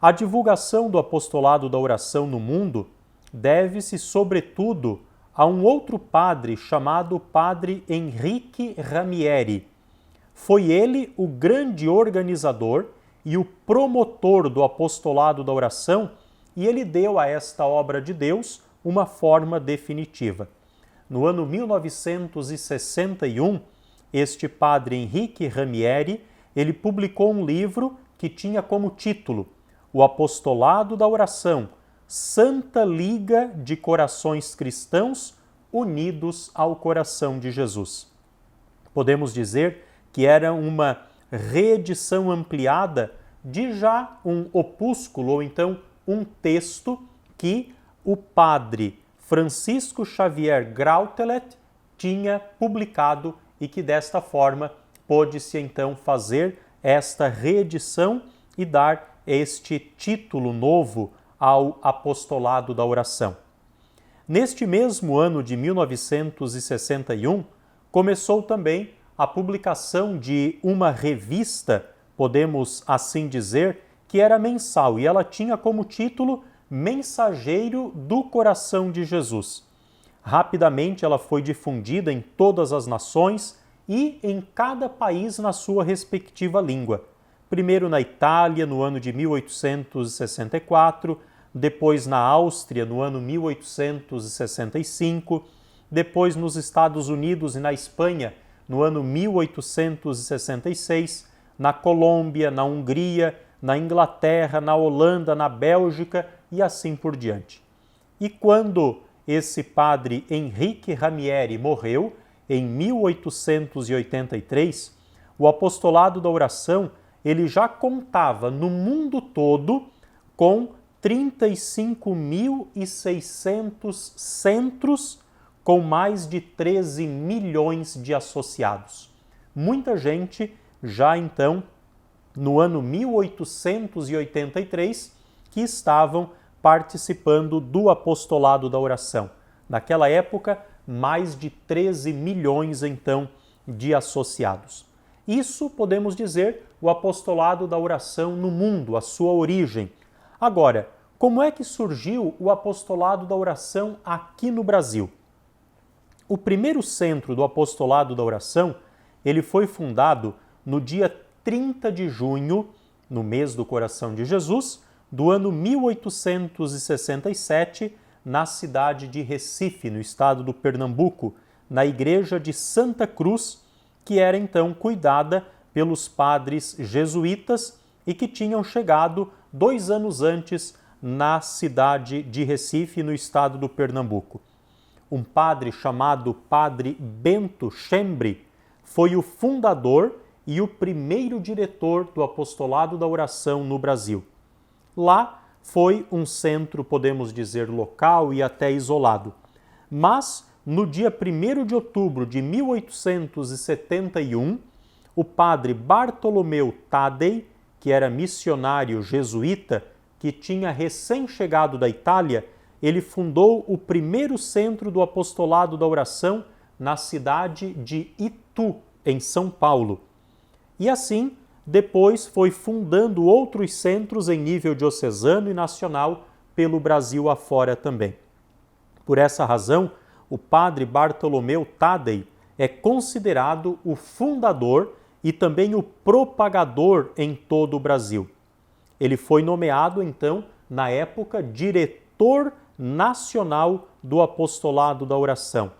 A divulgação do apostolado da oração no mundo deve-se, sobretudo, a um outro padre chamado Padre Henrique Ramieri. Foi ele o grande organizador e o promotor do apostolado da oração, e ele deu a esta obra de Deus uma forma definitiva. No ano 1961, este padre Henrique Ramieri, ele publicou um livro que tinha como título O Apostolado da Oração, Santa Liga de Corações Cristãos unidos ao coração de Jesus. Podemos dizer que era uma reedição ampliada de já um opúsculo, ou então um texto que o padre Francisco Xavier Grautelet tinha publicado e que desta forma pôde-se então fazer esta reedição e dar este título novo ao apostolado da oração. Neste mesmo ano de 1961, começou também a publicação de uma revista, podemos assim dizer, que era mensal, e ela tinha como título Mensageiro do Coração de Jesus. Rapidamente ela foi difundida em todas as nações e em cada país na sua respectiva língua. Primeiro na Itália, no ano de 1864, depois na Áustria, no ano 1865, depois nos Estados Unidos e na Espanha, no ano 1866, na Colômbia, na Hungria, na Inglaterra, na Holanda, na Bélgica e assim por diante. E quando esse padre Henrique Ramieri morreu, em 1883, o apostolado da oração ele já contava no mundo todo com 35.600 centros com mais de 13 milhões de associados. Muita gente já então, no ano 1883, que estavam participando do apostolado da oração. Naquela época, mais de 13 milhões então de associados. Isso, podemos dizer, o apostolado da oração no mundo, a sua origem. Agora, como é que surgiu o apostolado da oração aqui no Brasil? O primeiro centro do apostolado da oração, ele foi fundado no dia 30 de junho, no mês do coração de Jesus, do ano 1867, na cidade de Recife, no estado do Pernambuco, na igreja de Santa Cruz, que era então cuidada pelos padres jesuítas e que tinham chegado 2 anos antes na cidade de Recife, no estado do Pernambuco. Um padre chamado Padre Bento Chembre foi o fundador e o primeiro diretor do apostolado da oração no Brasil. Lá foi um centro, podemos dizer, local e até isolado. Mas, no dia 1º de outubro de 1871, o padre Bartolomeu Tadei, que era missionário jesuíta, que tinha recém-chegado da Itália, ele fundou o primeiro centro do apostolado da oração na cidade de Itu, em São Paulo. E assim, depois foi fundando outros centros em nível diocesano e nacional pelo Brasil afora também. Por essa razão, o padre Bartolomeu Tadei é considerado o fundador e também o propagador em todo o Brasil. Ele foi nomeado, então, na época, diretor nacional do apostolado da oração.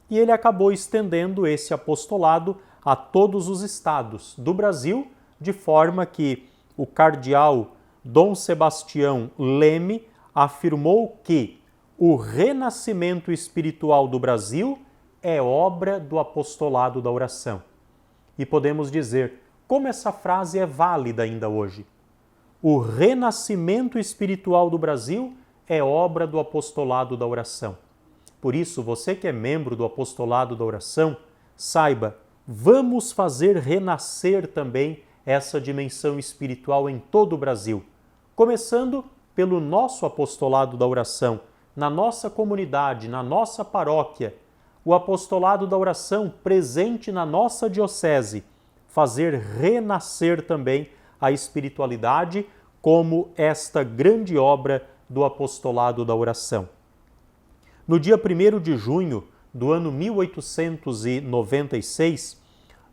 E ele acabou estendendo esse apostolado a todos os estados do Brasil, de forma que o cardeal Dom Sebastião Leme afirmou que o renascimento espiritual do Brasil é obra do apostolado da oração. E podemos dizer como essa frase é válida ainda hoje. O renascimento espiritual do Brasil é obra do apostolado da oração. Por isso, você que é membro do apostolado da oração, saiba, vamos fazer renascer também essa dimensão espiritual em todo o Brasil, começando pelo nosso apostolado da oração, na nossa comunidade, na nossa paróquia, o apostolado da oração presente na nossa diocese, fazer renascer também a espiritualidade como esta grande obra do apostolado da oração. No dia 1º de junho do ano 1896,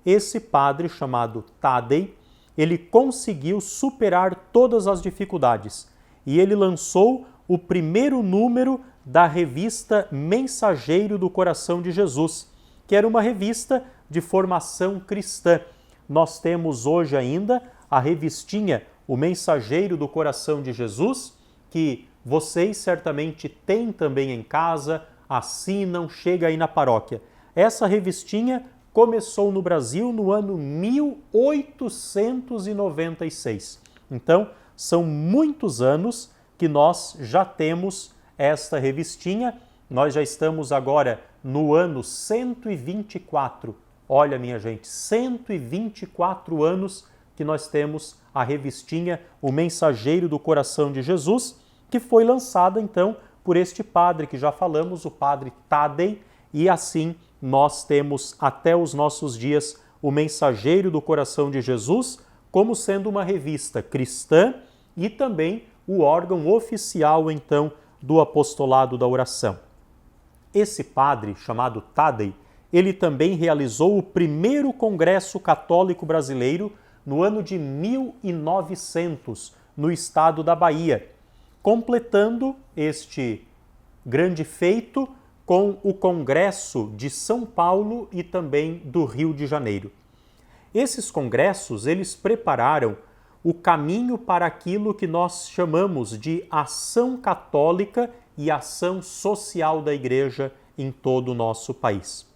esse padre chamado Tadei, ele conseguiu superar todas as dificuldades e ele lançou o primeiro número da revista Mensageiro do Coração de Jesus, que era uma revista de formação cristã. Nós temos hoje ainda a revistinha O Mensageiro do Coração de Jesus, que vocês certamente têm também em casa, assinam, chega aí na paróquia. Essa revistinha começou no Brasil no ano 1896. Então, são muitos anos que nós já temos esta revistinha. Nós já estamos agora no ano 124. Olha, minha gente, 124 anos que nós temos a revistinha O Mensageiro do Coração de Jesus, que foi lançada então por este padre que já falamos, o padre Tadei, e assim nós temos até os nossos dias o Mensageiro do Coração de Jesus como sendo uma revista cristã e também o órgão oficial então do apostolado da oração. Esse padre, chamado Tadei, ele também realizou o primeiro Congresso Católico Brasileiro no ano de 1900, no estado da Bahia, completando este grande feito com o Congresso de São Paulo e também do Rio de Janeiro. Esses congressos, eles prepararam o caminho para aquilo que nós chamamos de ação católica e ação social da Igreja em todo o nosso país.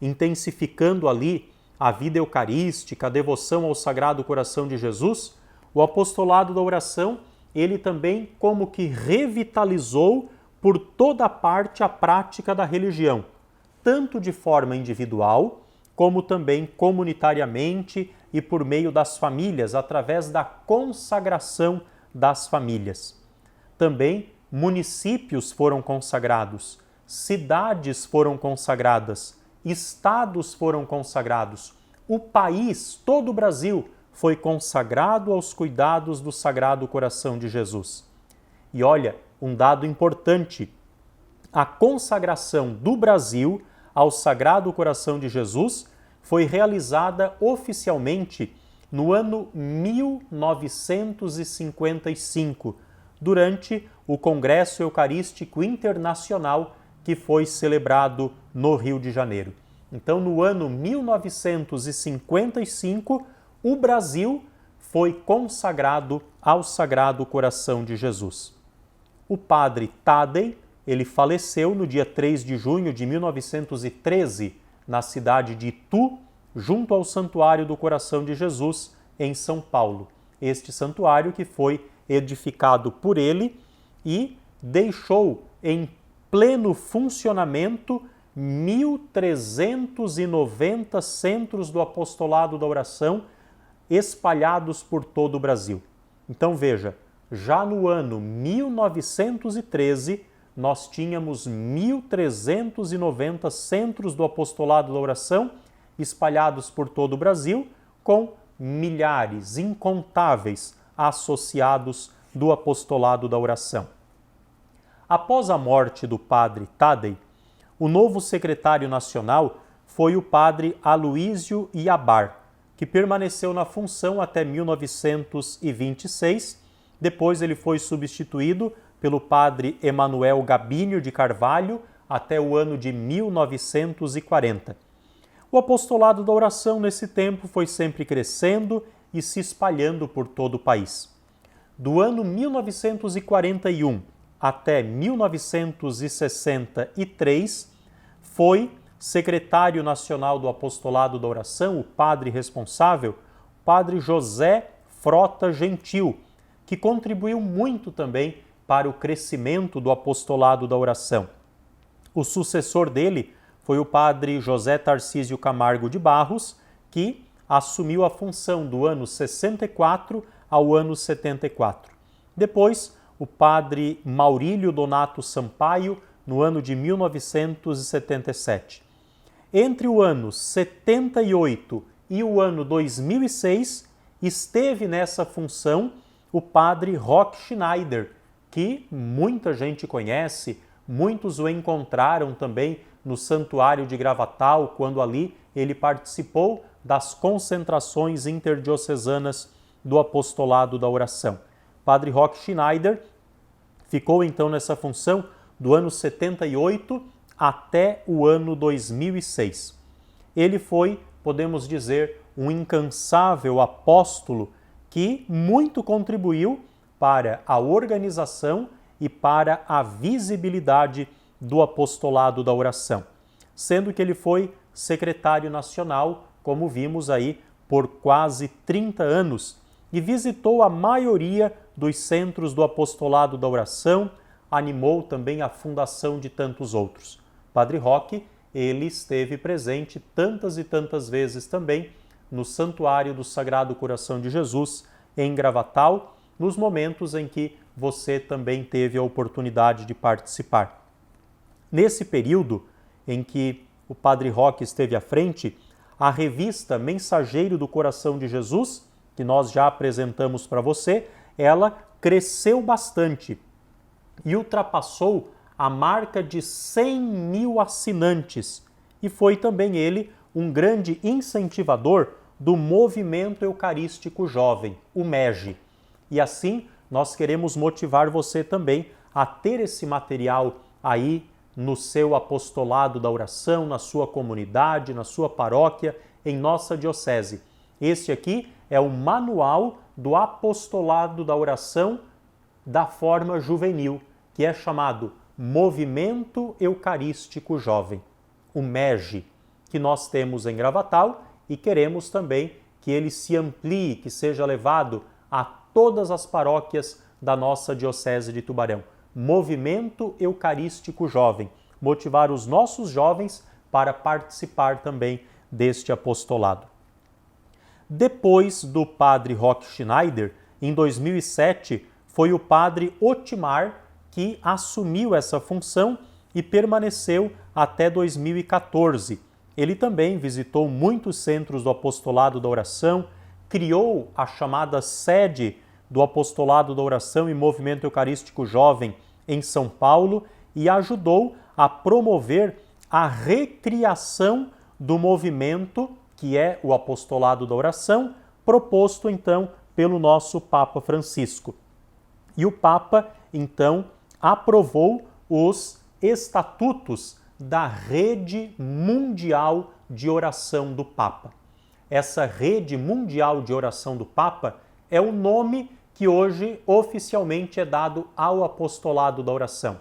Intensificando ali a vida eucarística, a devoção ao Sagrado Coração de Jesus, o apostolado da oração, ele também como que revitalizou por toda parte a prática da religião, tanto de forma individual, como também comunitariamente e por meio das famílias, através da consagração das famílias. Também municípios foram consagrados, cidades foram consagradas, estados foram consagrados. O país, todo o Brasil, foi consagrado aos cuidados do Sagrado Coração de Jesus. E olha, um dado importante, a consagração do Brasil ao Sagrado Coração de Jesus foi realizada oficialmente no ano 1955, durante o Congresso Eucarístico Internacional que foi celebrado no Rio de Janeiro. Então, no ano 1955, o Brasil foi consagrado ao Sagrado Coração de Jesus. O padre Tadei, ele faleceu no dia 3 de junho de 1913, na cidade de Itu, junto ao Santuário do Coração de Jesus, em São Paulo. Este santuário que foi edificado por ele e deixou em pleno funcionamento 1.390 centros do apostolado da oração espalhados por todo o Brasil. Então veja, já no ano 1913, nós tínhamos 1.390 centros do apostolado da oração espalhados por todo o Brasil, com milhares, incontáveis associados do apostolado da oração. Após a morte do padre Tadei, o novo secretário nacional foi o padre Aloísio Iabar, que permaneceu na função até 1926. Depois ele foi substituído pelo padre Emanuel Gabínio de Carvalho até o ano de 1940. O apostolado da oração nesse tempo foi sempre crescendo e se espalhando por todo o país. Do ano 1941 até 1963, foi secretário nacional do apostolado da oração, o padre responsável, o padre José Frota Gentil, que contribuiu muito também para o crescimento do apostolado da oração. O sucessor dele foi o padre José Tarcísio Camargo de Barros, que assumiu a função do ano 64 ao ano 74. Depois, o padre Maurílio Donato Sampaio, no ano de 1977. Entre o ano 78 e o ano 2006, esteve nessa função o padre Roque Schneider, que muita gente conhece, muitos o encontraram também no Santuário de Gravatal, quando ali ele participou das concentrações interdiocesanas do apostolado da oração. Padre Roque Schneider ficou então nessa função do ano 78 até o ano 2006. Ele foi, podemos dizer, um incansável apóstolo que muito contribuiu para a organização e para a visibilidade do apostolado da oração, sendo que ele foi secretário nacional, como vimos aí, por quase 30 anos e visitou a maioria dos centros do apostolado da oração, animou também a fundação de tantos outros. Padre Roque, ele esteve presente tantas e tantas vezes também no Santuário do Sagrado Coração de Jesus, em Gravatal, nos momentos em que você também teve a oportunidade de participar. Nesse período em que o Padre Roque esteve à frente, a revista Mensageiro do Coração de Jesus, que nós já apresentamos para você, ela cresceu bastante e ultrapassou a marca de 100 mil assinantes e foi também ele um grande incentivador do Movimento Eucarístico Jovem, o MEG. E assim nós queremos motivar você também a ter esse material aí no seu apostolado da oração, na sua comunidade, na sua paróquia, em nossa diocese. Este aqui é o Manual do Apostolado da Oração da forma juvenil, que é chamado Movimento Eucarístico Jovem, o MEG, que nós temos em Gravatal e queremos também que ele se amplie, que seja levado a todas as paróquias da nossa Diocese de Tubarão. Movimento Eucarístico Jovem, motivar os nossos jovens para participar também deste apostolado. Depois do padre Roque Schneider, em 2007, foi o padre Otimar que assumiu essa função e permaneceu até 2014. Ele também visitou muitos centros do apostolado da oração, criou a chamada sede do apostolado da oração e movimento eucarístico jovem em São Paulo e ajudou a promover a recriação do movimento, que é o apostolado da oração, proposto então pelo nosso Papa Francisco. E o Papa, então, aprovou os estatutos da Rede Mundial de Oração do Papa. Essa Rede Mundial de Oração do Papa é o nome que hoje oficialmente é dado ao apostolado da oração.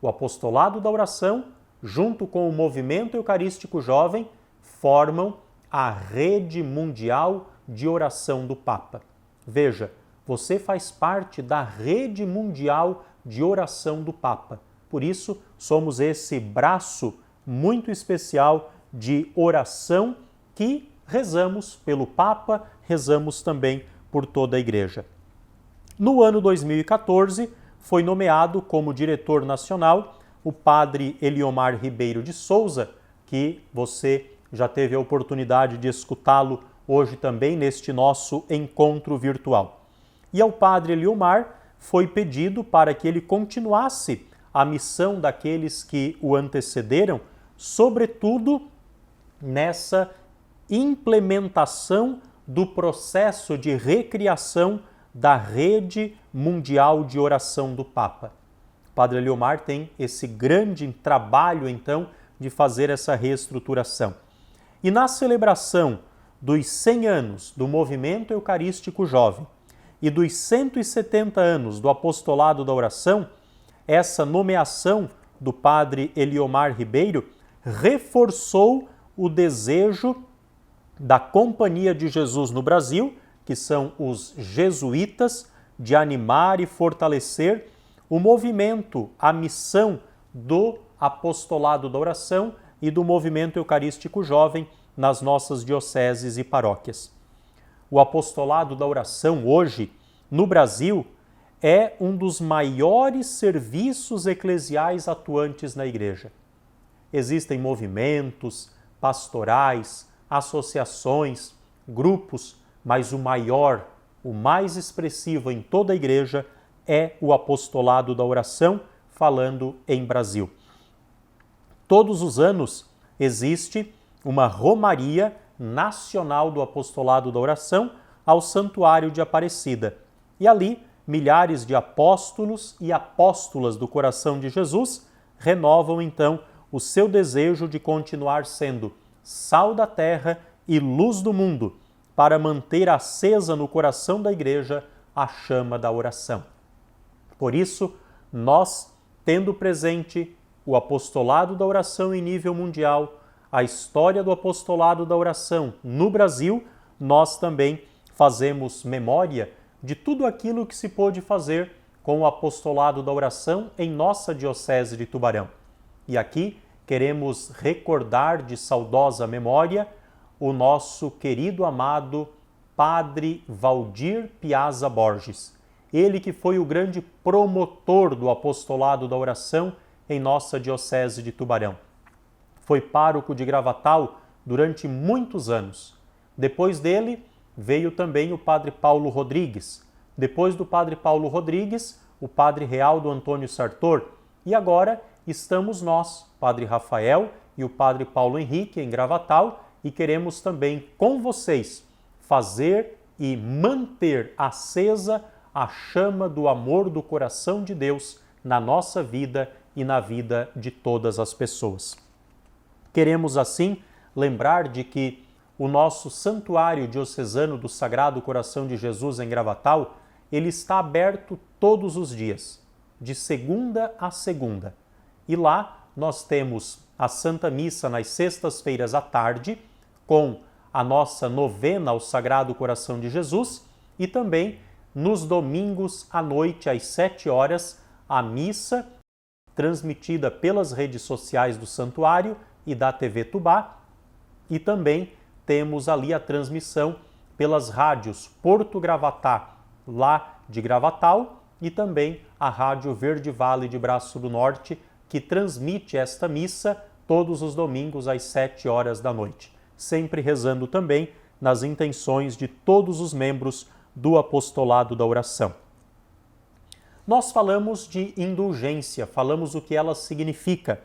O apostolado da oração, junto com o movimento eucarístico jovem, formam a Rede Mundial de Oração do Papa. Veja, você faz parte da Rede Mundial de Oração do Papa. Por isso, somos esse braço muito especial de oração que rezamos pelo Papa, rezamos também por toda a Igreja. No ano 2014, foi nomeado como diretor nacional o padre Eliomar Ribeiro de Souza, que você já teve a oportunidade de escutá-lo hoje também neste nosso encontro virtual. E ao padre Eliomar foi pedido para que ele continuasse a missão daqueles que o antecederam, sobretudo nessa implementação do processo de recriação da Rede Mundial de Oração do Papa. O padre Eliomar tem esse grande trabalho, então, de fazer essa reestruturação. E na celebração dos 100 anos do Movimento Eucarístico Jovem e dos 170 anos do Apostolado da Oração, essa nomeação do padre Eliomar Ribeiro reforçou o desejo da Companhia de Jesus no Brasil, que são os jesuítas, de animar e fortalecer o movimento, a missão do apostolado da oração e do movimento eucarístico jovem nas nossas dioceses e paróquias. O apostolado da oração hoje, no Brasil, é um dos maiores serviços eclesiais atuantes na Igreja. Existem movimentos, pastorais, associações, grupos, mas o maior, o mais expressivo em toda a Igreja é o apostolado da oração, falando em Brasil. Todos os anos existe uma romaria nacional do apostolado da oração ao Santuário de Aparecida. E ali, milhares de apóstolos e apóstolas do coração de Jesus renovam então o seu desejo de continuar sendo sal da terra e luz do mundo, para manter acesa no coração da Igreja a chama da oração. Por isso, nós, tendo presente o apostolado da oração em nível mundial, a história do apostolado da oração no Brasil, nós também fazemos memória de tudo aquilo que se pôde fazer com o apostolado da oração em nossa Diocese de Tubarão. E aqui queremos recordar de saudosa memória o nosso querido amado Padre Valdir Piazza Borges. Ele que foi o grande promotor do apostolado da oração em nossa Diocese de Tubarão. Foi pároco de Gravatal durante muitos anos. Depois dele veio também o Padre Paulo Rodrigues. Depois do Padre Paulo Rodrigues, o Padre Realdo Antônio Sartor. E agora estamos nós, Padre Rafael e o Padre Paulo Henrique, em Gravatal, e queremos também com vocês fazer e manter acesa a chama do amor do coração de Deus na nossa vida e na vida de todas as pessoas. Queremos assim lembrar de que o nosso Santuário Diocesano do Sagrado Coração de Jesus em Gravatal, ele está aberto todos os dias, de segunda a segunda. E lá nós temos a Santa Missa nas sextas-feiras à tarde, com a nossa novena ao Sagrado Coração de Jesus, e também nos domingos à noite, às 7 horas, a missa transmitida pelas redes sociais do Santuário e da TV Tubá, e também temos ali a transmissão pelas rádios Porto Gravatá, lá de Gravatal, e também a Rádio Verde Vale de Braço do Norte, que transmite esta missa todos os domingos às 7 horas da noite, sempre rezando também nas intenções de todos os membros do apostolado da oração. Nós falamos de indulgência, falamos o que ela significa.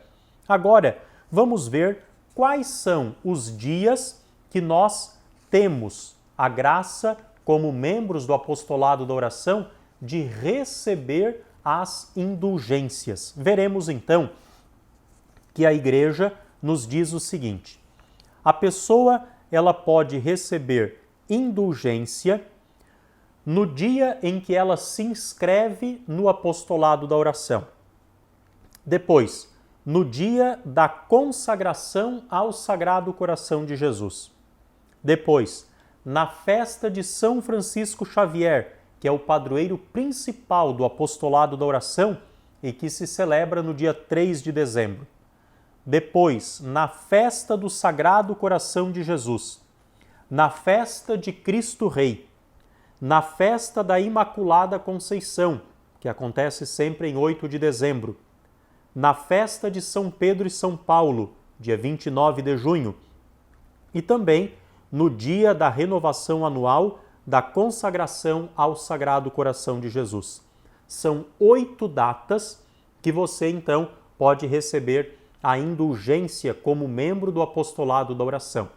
Agora, vamos ver quais são os dias que nós temos a graça, como membros do apostolado da oração, de receber as indulgências. Veremos então que a Igreja nos diz o seguinte: a pessoa ela pode receber indulgência no dia em que ela se inscreve no apostolado da oração. Depois, no dia da consagração ao Sagrado Coração de Jesus. Depois, na festa de São Francisco Xavier, que é o padroeiro principal do apostolado da oração e que se celebra no dia 3 de dezembro. Depois, na festa do Sagrado Coração de Jesus. Na festa de Cristo Rei. Na festa da Imaculada Conceição, que acontece sempre em 8 de dezembro. Na festa de São Pedro e São Paulo, dia 29 de junho. E também no dia da renovação anual da consagração ao Sagrado Coração de Jesus. São 8 datas que você, então, pode receber a indulgência como membro do apostolado da oração.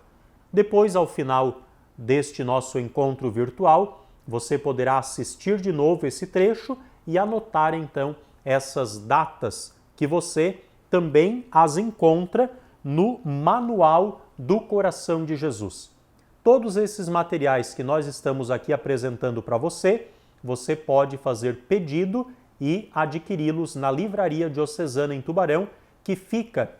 Depois, ao final deste nosso encontro virtual, você poderá assistir de novo esse trecho e anotar, então, essas datas que você também as encontra no Manual do Coração de Jesus. Todos esses materiais que nós estamos aqui apresentando para você, você pode fazer pedido e adquiri-los na Livraria Diocesana em Tubarão, que fica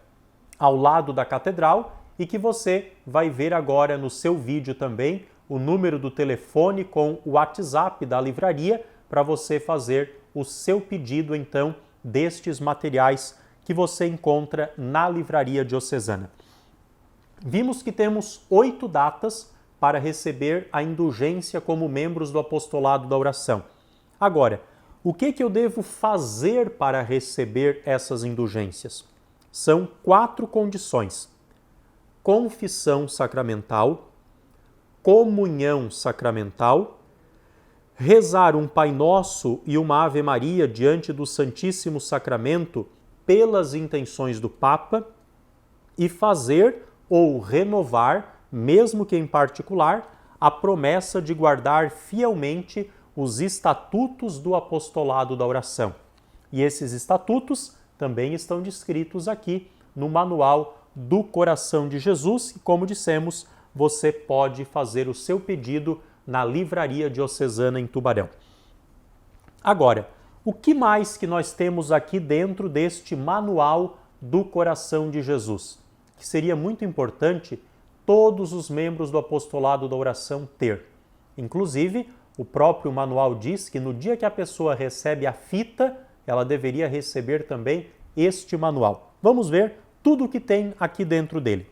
ao lado da Catedral e que você vai ver agora no seu vídeo também o número do telefone com o WhatsApp da livraria para você fazer o seu pedido, então, destes materiais que você encontra na Livraria Diocesana. Vimos que temos 8 datas para receber a indulgência como membros do apostolado da oração. Agora, o que eu devo fazer para receber essas indulgências? São 4 condições: confissão sacramental, comunhão sacramental, rezar um Pai Nosso e uma Ave Maria diante do Santíssimo Sacramento pelas intenções do Papa e fazer ou renovar, mesmo que em particular, a promessa de guardar fielmente os estatutos do apostolado da oração. E esses estatutos também estão descritos aqui no Manual do Coração de Jesus e, como dissemos, você pode fazer o seu pedido na Livraria Diocesana em Tubarão. Agora, O que mais que nós temos aqui dentro deste manual do coração de Jesus? Que seria muito importante todos os membros do apostolado da oração ter. Inclusive, o próprio manual diz que no dia que a pessoa recebe a fita, ela deveria receber também este manual. Vamos ver tudo o que tem aqui dentro dele.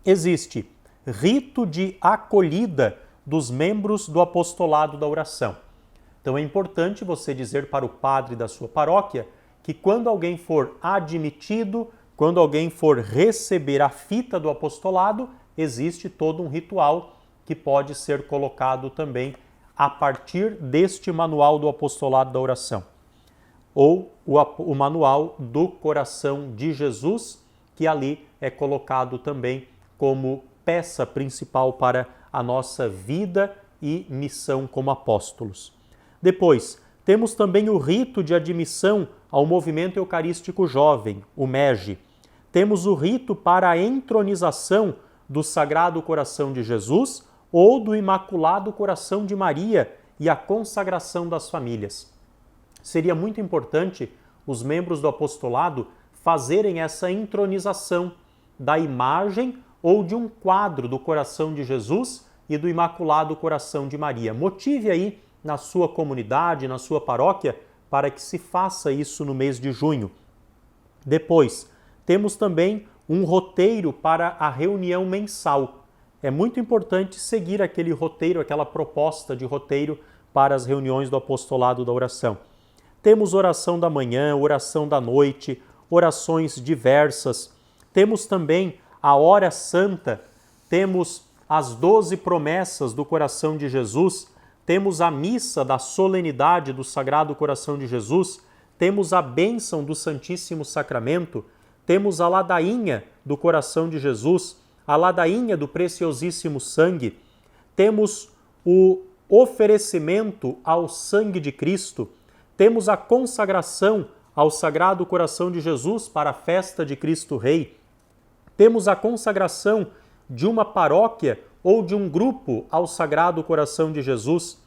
Existe rito de acolhida dos membros do apostolado da oração. Então é importante você dizer para o padre da sua paróquia que quando alguém for admitido, quando alguém for receber a fita do apostolado, existe todo um ritual que pode ser colocado também a partir deste manual do apostolado da oração, ou o manual do coração de Jesus, que ali é colocado também como peça principal para a nossa vida e missão como apóstolos. Depois, temos também o rito de admissão ao movimento eucarístico jovem, o MEG. Temos o rito para a entronização do Sagrado Coração de Jesus ou do Imaculado Coração de Maria e a consagração das famílias. Seria muito importante os membros do apostolado fazerem essa entronização da imagem ou de um quadro do coração de Jesus e do Imaculado Coração de Maria. Motive aí na sua comunidade, na sua paróquia, para que se faça isso no mês de junho. Depois, temos também um roteiro para a reunião mensal. É muito importante seguir aquele roteiro, aquela proposta de roteiro para as reuniões do apostolado da oração. Temos oração da manhã, oração da noite, orações diversas. Temos também a hora santa, temos as 12 promessas do coração de Jesus, temos a missa da solenidade do Sagrado Coração de Jesus, temos a bênção do Santíssimo Sacramento, temos a ladainha do coração de Jesus, a ladainha do preciosíssimo sangue, temos o oferecimento ao sangue de Cristo, temos a consagração ao Sagrado Coração de Jesus para a festa de Cristo Rei, temos a consagração de uma paróquia ou de um grupo ao Sagrado Coração de Jesus,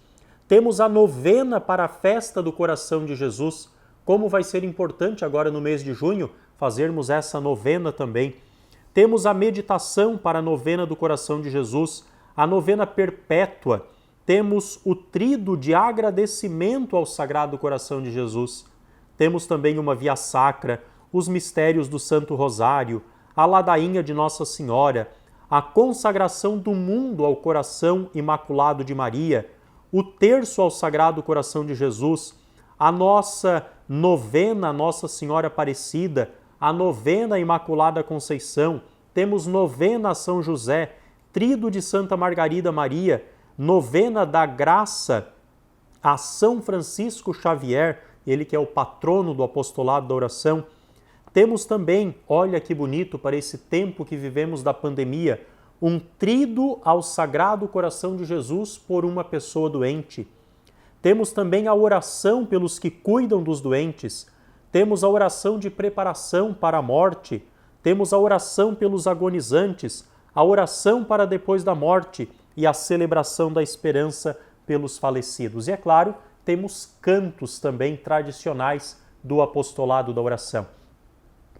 temos a novena para a festa do Coração de Jesus. Como vai ser importante agora no mês de junho fazermos essa novena também. Temos a meditação para a novena do Coração de Jesus, a novena perpétua, temos o tríduo de agradecimento ao Sagrado Coração de Jesus, temos também uma via sacra, os mistérios do Santo Rosário, a ladainha de Nossa Senhora, a consagração do mundo ao Coração Imaculado de Maria, o terço ao Sagrado Coração de Jesus, a nossa novena Nossa Senhora Aparecida, a novena Imaculada Conceição, temos novena a São José, tríduo de Santa Margarida Maria, novena da graça a São Francisco Xavier, ele que é o patrono do apostolado da oração. Temos também, olha que bonito para esse tempo que vivemos da pandemia, um tríduo ao Sagrado Coração de Jesus por uma pessoa doente. Temos também a oração pelos que cuidam dos doentes. Temos a oração de preparação para a morte. Temos a oração pelos agonizantes, a oração para depois da morte e a celebração da esperança pelos falecidos. E é claro, temos cantos também tradicionais do apostolado da oração.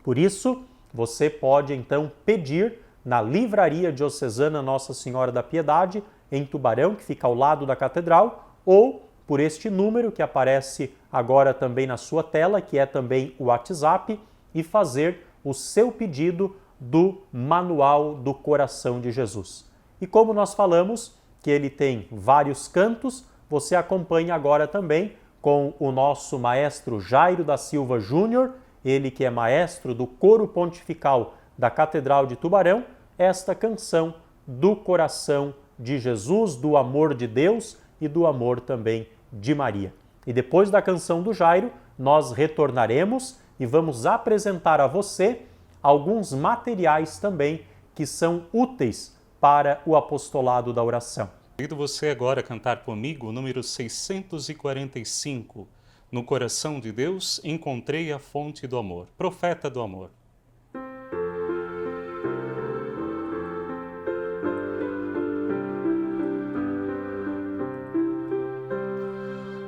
Por isso, você pode então pedir na Livraria Diocesana Nossa Senhora da Piedade, em Tubarão, que fica ao lado da Catedral, ou por este número que aparece agora também na sua tela, que é também o WhatsApp, e fazer o seu pedido do Manual do Coração de Jesus. E como nós falamos que ele tem vários cantos, você acompanha agora também com o nosso maestro Jairo da Silva Júnior, ele que é maestro do Coro Pontifical da Catedral de Tubarão, esta canção do coração de Jesus, do amor de Deus e do amor também de Maria. E depois da canção do Jairo, nós retornaremos e vamos apresentar a você alguns materiais também que são úteis para o apostolado da oração. Convido você agora a cantar comigo o número 645. No coração de Deus encontrei a fonte do amor. Profeta do amor.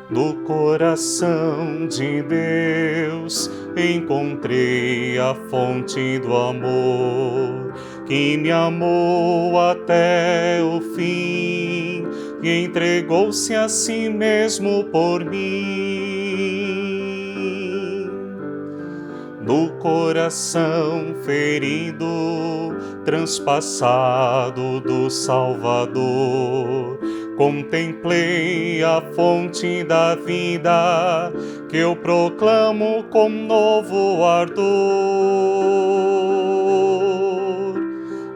No coração de Deus encontrei a fonte do amor, que me amou até o fim e entregou-se a si mesmo por mim. No coração ferido, transpassado do Salvador, contemplei a fonte da vida, que eu proclamo com novo ardor.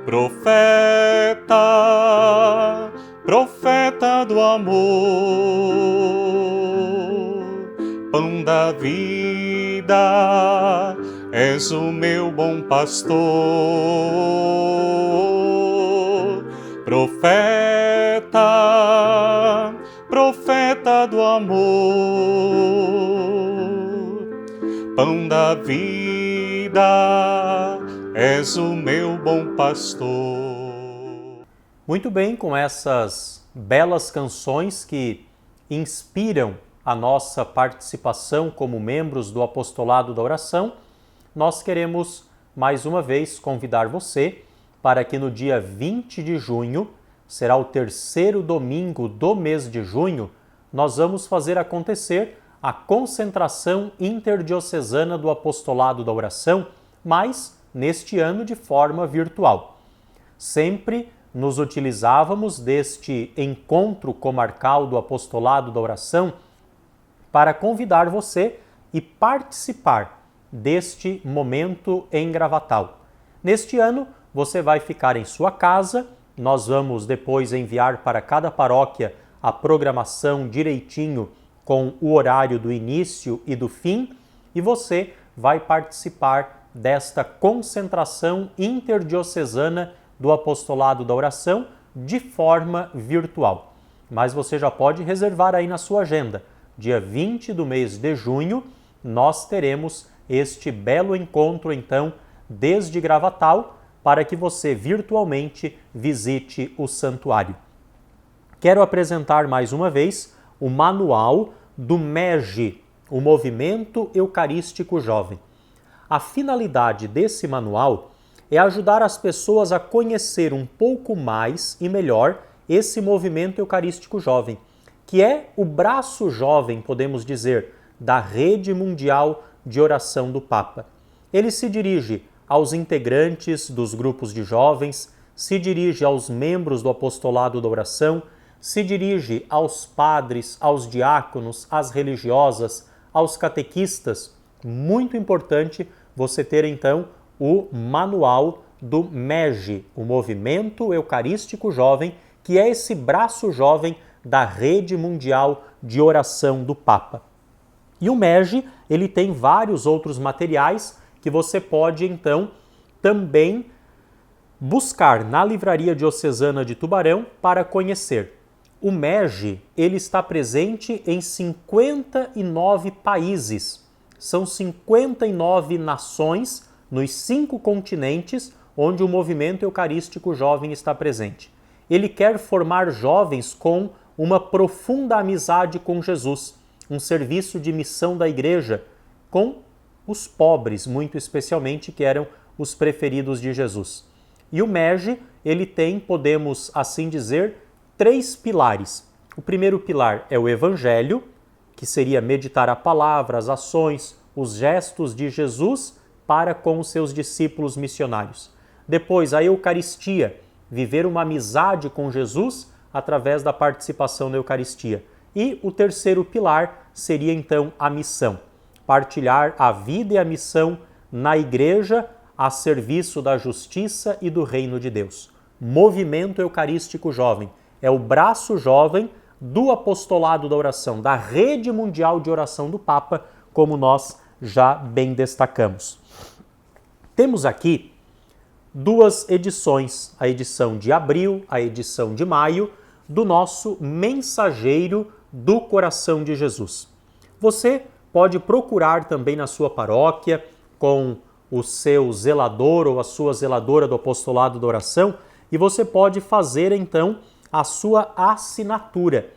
Profeta, profeta do amor, pão da vida, és o meu bom pastor. Profeta, profeta do amor, pão da vida, és o meu bom pastor. Muito bem, com essas belas canções que inspiram a nossa participação como membros do Apostolado da Oração, nós queremos mais uma vez convidar você para que no dia 20 de junho, será o terceiro domingo do mês de junho, nós vamos fazer acontecer a concentração interdiocesana do Apostolado da Oração, mas neste ano de forma virtual. Sempre nos utilizávamos deste encontro comarcal do Apostolado da Oração para convidar você e participar deste momento em Gravatal. Neste ano, você vai ficar em sua casa, nós vamos depois enviar para cada paróquia a programação direitinho com o horário do início e do fim, e você vai participar desta concentração interdiocesana do Apostolado da Oração de forma virtual. Mas você já pode reservar aí na sua agenda. Dia 20 do mês de junho, nós teremos este belo encontro, então, desde Gravatal, para que você virtualmente visite o santuário. Quero apresentar mais uma vez o manual do MEG, o Movimento Eucarístico Jovem. A finalidade desse manual é ajudar as pessoas a conhecer um pouco mais e melhor esse movimento eucarístico jovem, que é o braço jovem, podemos dizer, da Rede Mundial de Oração do Papa. Ele se dirige aos integrantes dos grupos de jovens, se dirige aos membros do Apostolado da Oração, se dirige aos padres, aos diáconos, às religiosas, aos catequistas. Muito importante você ter então o manual do MEG, o Movimento Eucarístico Jovem, que é esse braço jovem da Rede Mundial de Oração do Papa. E o MEG, ele tem vários outros materiais que você pode então também buscar na Livraria Diocesana de Tubarão para conhecer. O MEG, ele está presente em 59 países. São 59 nações nos 5 continentes onde o movimento eucarístico jovem está presente. Ele quer formar jovens com uma profunda amizade com Jesus, um serviço de missão da Igreja com os pobres, muito especialmente, que eram os preferidos de Jesus. E o MEG, ele tem, podemos assim dizer, 3 pilares. O primeiro pilar é o Evangelho, que seria meditar a palavra, as ações, os gestos de Jesus para com os seus discípulos missionários. Depois, a Eucaristia, viver uma amizade com Jesus através da participação na Eucaristia. E o terceiro pilar seria então a missão, partilhar a vida e a missão na Igreja a serviço da justiça e do reino de Deus. Movimento Eucarístico Jovem é o braço jovem do Apostolado da Oração, da Rede Mundial de Oração do Papa, como nós já bem destacamos. Temos aqui 2 edições, a edição de abril, a edição de maio, do nosso Mensageiro do Coração de Jesus. Você pode procurar também na sua paróquia com o seu zelador ou a sua zeladora do Apostolado da Oração e você pode fazer então a sua assinatura.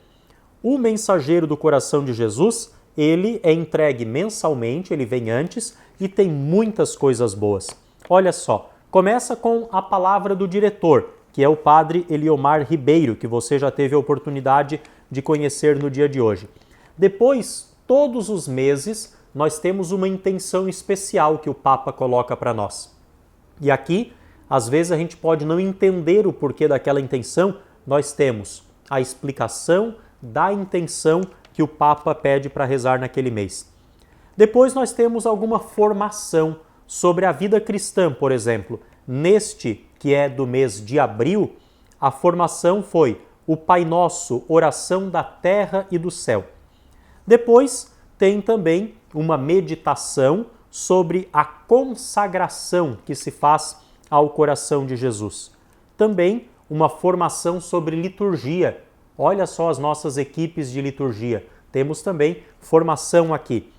o mensageiro do coração de Jesus, ele é entregue mensalmente, ele vem antes e tem muitas coisas boas. Olha só, começa com a palavra do diretor, que é o padre Eliomar Ribeiro, que você já teve a oportunidade de conhecer no dia de hoje. Depois, todos os meses, nós temos uma intenção especial que o Papa coloca para nós. E aqui, às vezes a gente pode não entender o porquê daquela intenção, nós temos a explicação da intenção que o Papa pede para rezar naquele mês. Depois nós temos alguma formação sobre a vida cristã, por exemplo. Neste, que é do mês de abril, a formação foi o Pai Nosso, oração da terra e do céu. Depois tem também uma meditação sobre a consagração que se faz ao coração de Jesus. Também uma formação sobre liturgia. Olha só as nossas equipes de liturgia. Temos também formação aqui.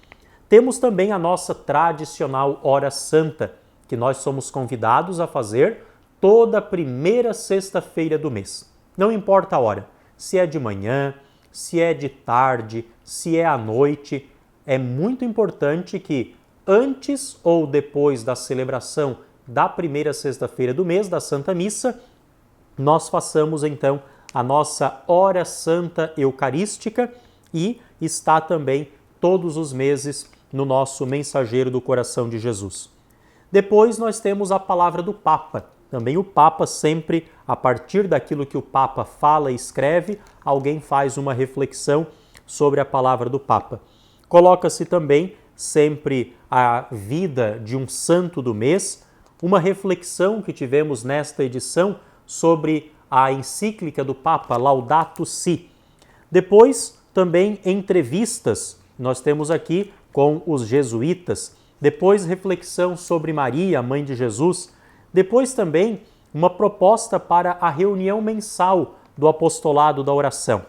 Temos também a nossa tradicional Hora Santa, que nós somos convidados a fazer toda primeira sexta-feira do mês. Não importa a hora, se é de manhã, se é de tarde, se é à noite. É muito importante que antes ou depois da celebração da primeira sexta-feira do mês, da Santa Missa, nós façamos então a nossa Hora Santa Eucarística e está também todos os meses no nosso Mensageiro do Coração de Jesus. Depois nós temos a palavra do Papa. Também o Papa sempre, a partir daquilo que o Papa fala e escreve, alguém faz uma reflexão sobre a palavra do Papa. Coloca-se também sempre a vida de um santo do mês, uma reflexão que tivemos nesta edição sobre a encíclica do Papa Laudato Si. Depois também entrevistas, nós temos aqui com os jesuítas. Depois reflexão sobre Maria, mãe de Jesus. Depois também uma proposta para a reunião mensal do apostolado da oração.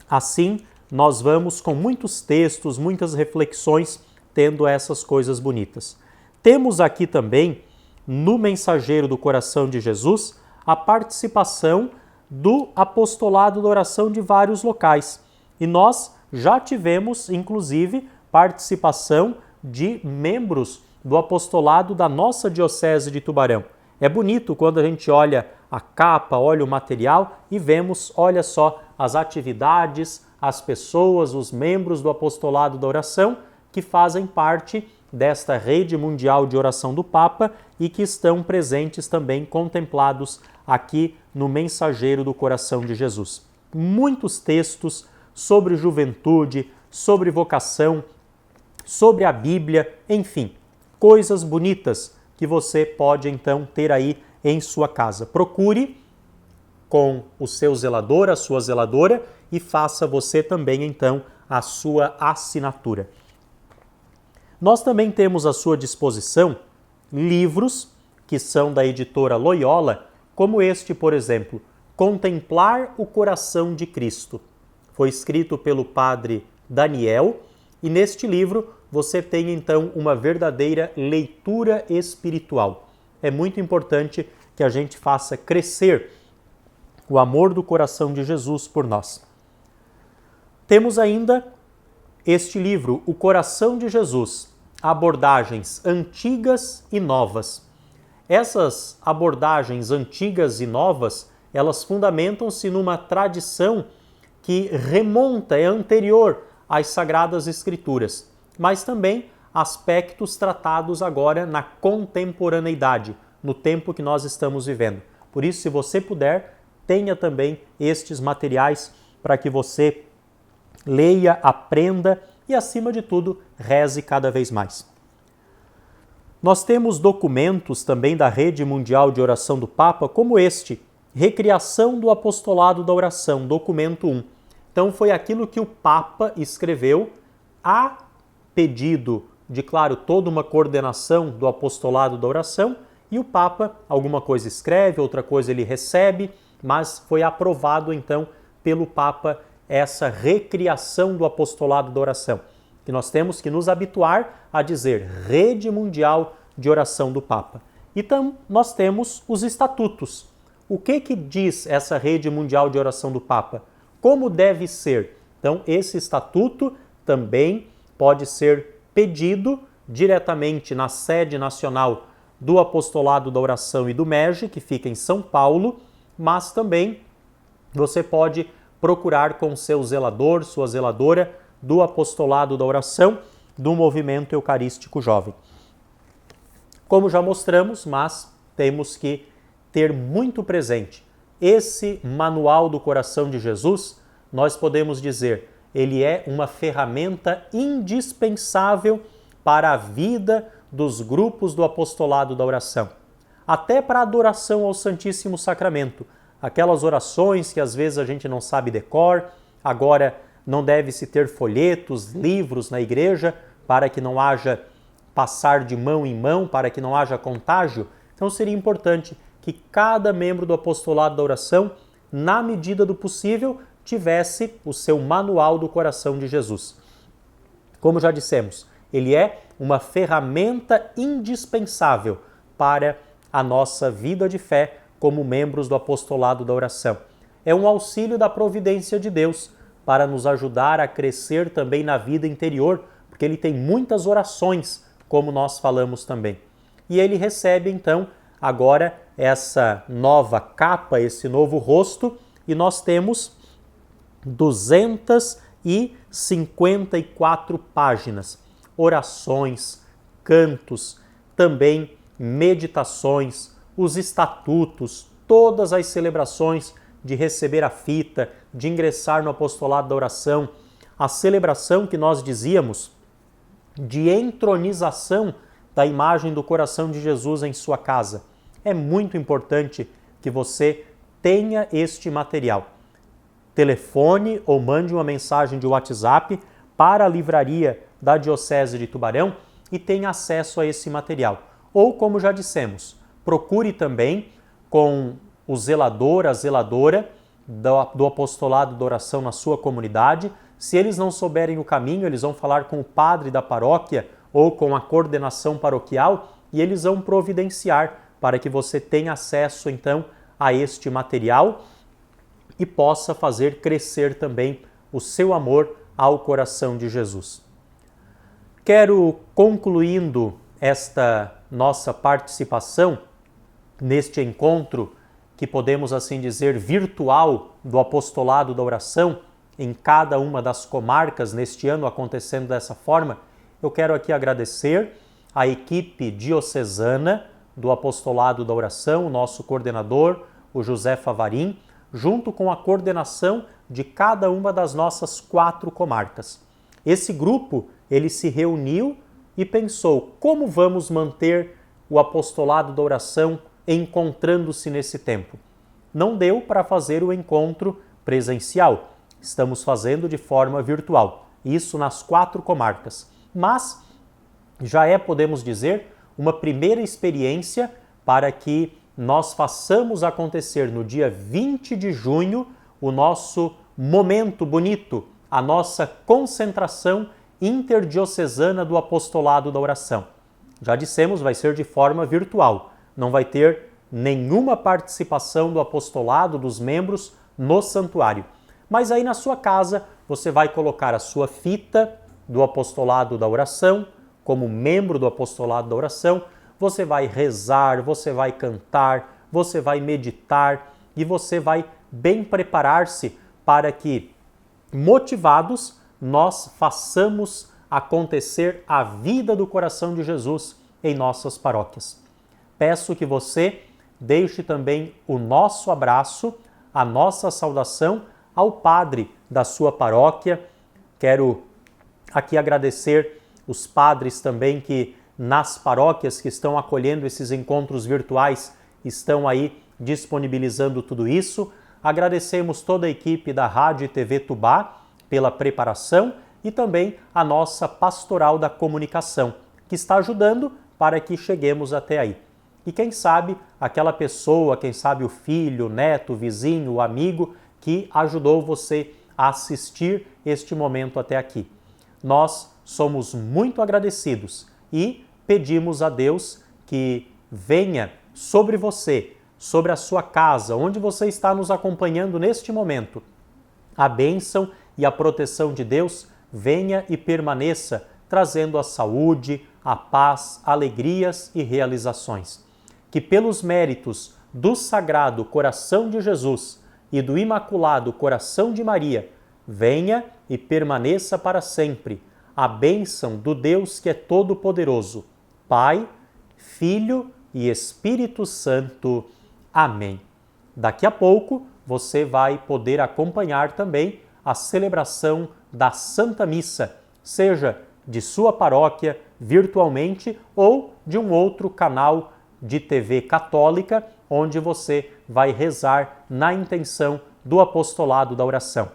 Assim, nós vamos com muitos textos, muitas reflexões, tendo essas coisas bonitas. Temos aqui também, no Mensageiro do Coração de Jesus, a participação do apostolado da oração de vários locais. E nós já tivemos, inclusive, participação de membros do apostolado da nossa Diocese de Tubarão. É bonito quando a gente olha a capa, olha o material e vemos, olha só, as atividades, as pessoas, os membros do apostolado da oração que fazem parte desta rede mundial de oração do Papa e que estão presentes também, contemplados aqui no Mensageiro do Coração de Jesus. Muitos textos sobre juventude, sobre vocação, sobre a Bíblia, enfim, coisas bonitas que você pode então ter aí em sua casa. Procure com o seu zelador, a sua zeladora e faça você também então a sua assinatura. Nós também temos à sua disposição livros que são da editora Loyola, como este, por exemplo, Contemplar o Coração de Cristo. Foi escrito pelo padre Daniel e neste livro você tem então uma verdadeira leitura espiritual. É muito importante que a gente faça crescer o amor do coração de Jesus por nós. Temos ainda este livro, O Coração de Jesus, abordagens antigas e novas. Essas abordagens antigas e novas, elas fundamentam-se numa tradição que remonta, é anterior às Sagradas Escrituras, mas também aspectos tratados agora na contemporaneidade, no tempo que nós estamos vivendo. Por isso, se você puder, tenha também estes materiais para que você leia, aprenda e, acima de tudo, reze cada vez mais. Nós temos documentos também da Rede Mundial de Oração do Papa, como este, Recriação do Apostolado da Oração, documento 1. Então, foi aquilo que o Papa escreveu a pedido de, claro, toda uma coordenação do apostolado da oração, e o Papa alguma coisa escreve, outra coisa ele recebe, mas foi aprovado então pelo Papa essa recriação do apostolado da oração, que nós temos que nos habituar a dizer Rede Mundial de Oração do Papa. Então, nós temos os estatutos. O que diz essa Rede Mundial de Oração do Papa? como deve ser. Então, esse estatuto também pode ser pedido diretamente na sede nacional do Apostolado da Oração e do MEG, que fica em São Paulo, mas também você pode procurar com seu zelador, sua zeladora do Apostolado da Oração do Movimento Eucarístico Jovem. Como já mostramos, mas temos que ter muito presente, esse Manual do Coração de Jesus, nós podemos dizer, ele é uma ferramenta indispensável para a vida dos grupos do Apostolado da Oração. Até para a adoração ao Santíssimo Sacramento. Aquelas orações que às vezes a gente não sabe decor, agora não deve-se ter folhetos, livros na igreja, para que não haja passar de mão em mão, para que não haja contágio. Então seria importante que cada membro do Apostolado da Oração, na medida do possível, tivesse o seu Manual do Coração de Jesus. Como já dissemos, ele é uma ferramenta indispensável para a nossa vida de fé como membros do Apostolado da Oração. É um auxílio da providência de Deus para nos ajudar a crescer também na vida interior, porque ele tem muitas orações, como nós falamos também. E ele recebe, então, agora essa nova capa, esse novo rosto, e nós temos 254 páginas, orações, cantos, também meditações, os estatutos, todas as celebrações de receber a fita, de ingressar no Apostolado da Oração, a celebração que nós dizíamos de entronização da imagem do coração de Jesus em sua casa. É muito importante que você tenha este material. Telefone ou mande uma mensagem de WhatsApp para a livraria da Diocese de Tubarão e tenha acesso a esse material. Ou, como já dissemos, procure também com o zelador, a zeladora do Apostolado da Oração na sua comunidade. Se eles não souberem o caminho, eles vão falar com o padre da paróquia ou com a coordenação paroquial e eles vão providenciar para que você tenha acesso, então, a este material e possa fazer crescer também o seu amor ao coração de Jesus. Quero, concluindo esta nossa participação neste encontro, que podemos assim dizer virtual do Apostolado da Oração, em cada uma das comarcas neste ano acontecendo dessa forma, eu quero aqui agradecer à equipe diocesana do Apostolado da Oração, o nosso coordenador, o José Favarim, junto com a coordenação de cada uma das nossas 4 comarcas. Esse grupo, ele se reuniu e pensou como vamos manter o Apostolado da Oração encontrando-se nesse tempo. Não deu para fazer o encontro presencial, estamos fazendo de forma virtual, isso nas 4 comarcas. Mas já é, podemos dizer, uma primeira experiência para que nós façamos acontecer no dia 20 de junho o nosso momento bonito, a nossa concentração interdiocesana do Apostolado da Oração. Já dissemos, vai ser de forma virtual, não vai ter nenhuma participação do apostolado, dos membros, no santuário. Mas aí na sua casa você vai colocar a sua fita do Apostolado da Oração, como membro do Apostolado da Oração, você vai rezar, você vai cantar, você vai meditar e você vai bem preparar-se para que, motivados, nós façamos acontecer a vida do coração de Jesus em nossas paróquias. Peço que você deixe também o nosso abraço, a nossa saudação ao padre da sua paróquia. Quero aqui agradecer os padres também que nas paróquias que estão acolhendo esses encontros virtuais estão aí disponibilizando tudo isso. Agradecemos toda a equipe da Rádio e TV Tubá pela preparação e também a nossa pastoral da comunicação, que está ajudando para que cheguemos até aí. E quem sabe aquela pessoa, quem sabe o filho, o neto, o vizinho, o amigo que ajudou você a assistir este momento até aqui. Nós somos muito agradecidos e pedimos a Deus que venha sobre você, sobre a sua casa, onde você está nos acompanhando neste momento, a bênção e a proteção de Deus venha e permaneça, trazendo a saúde, a paz, alegrias e realizações. Que pelos méritos do Sagrado Coração de Jesus e do Imaculado Coração de Maria, venha e permaneça para sempre a bênção do Deus que é Todo-Poderoso, Pai, Filho e Espírito Santo. Amém. Daqui a pouco você vai poder acompanhar também a celebração da Santa Missa, seja de sua paróquia, virtualmente, ou de um outro canal de TV católica, onde você vai rezar na intenção do apostolado da oração.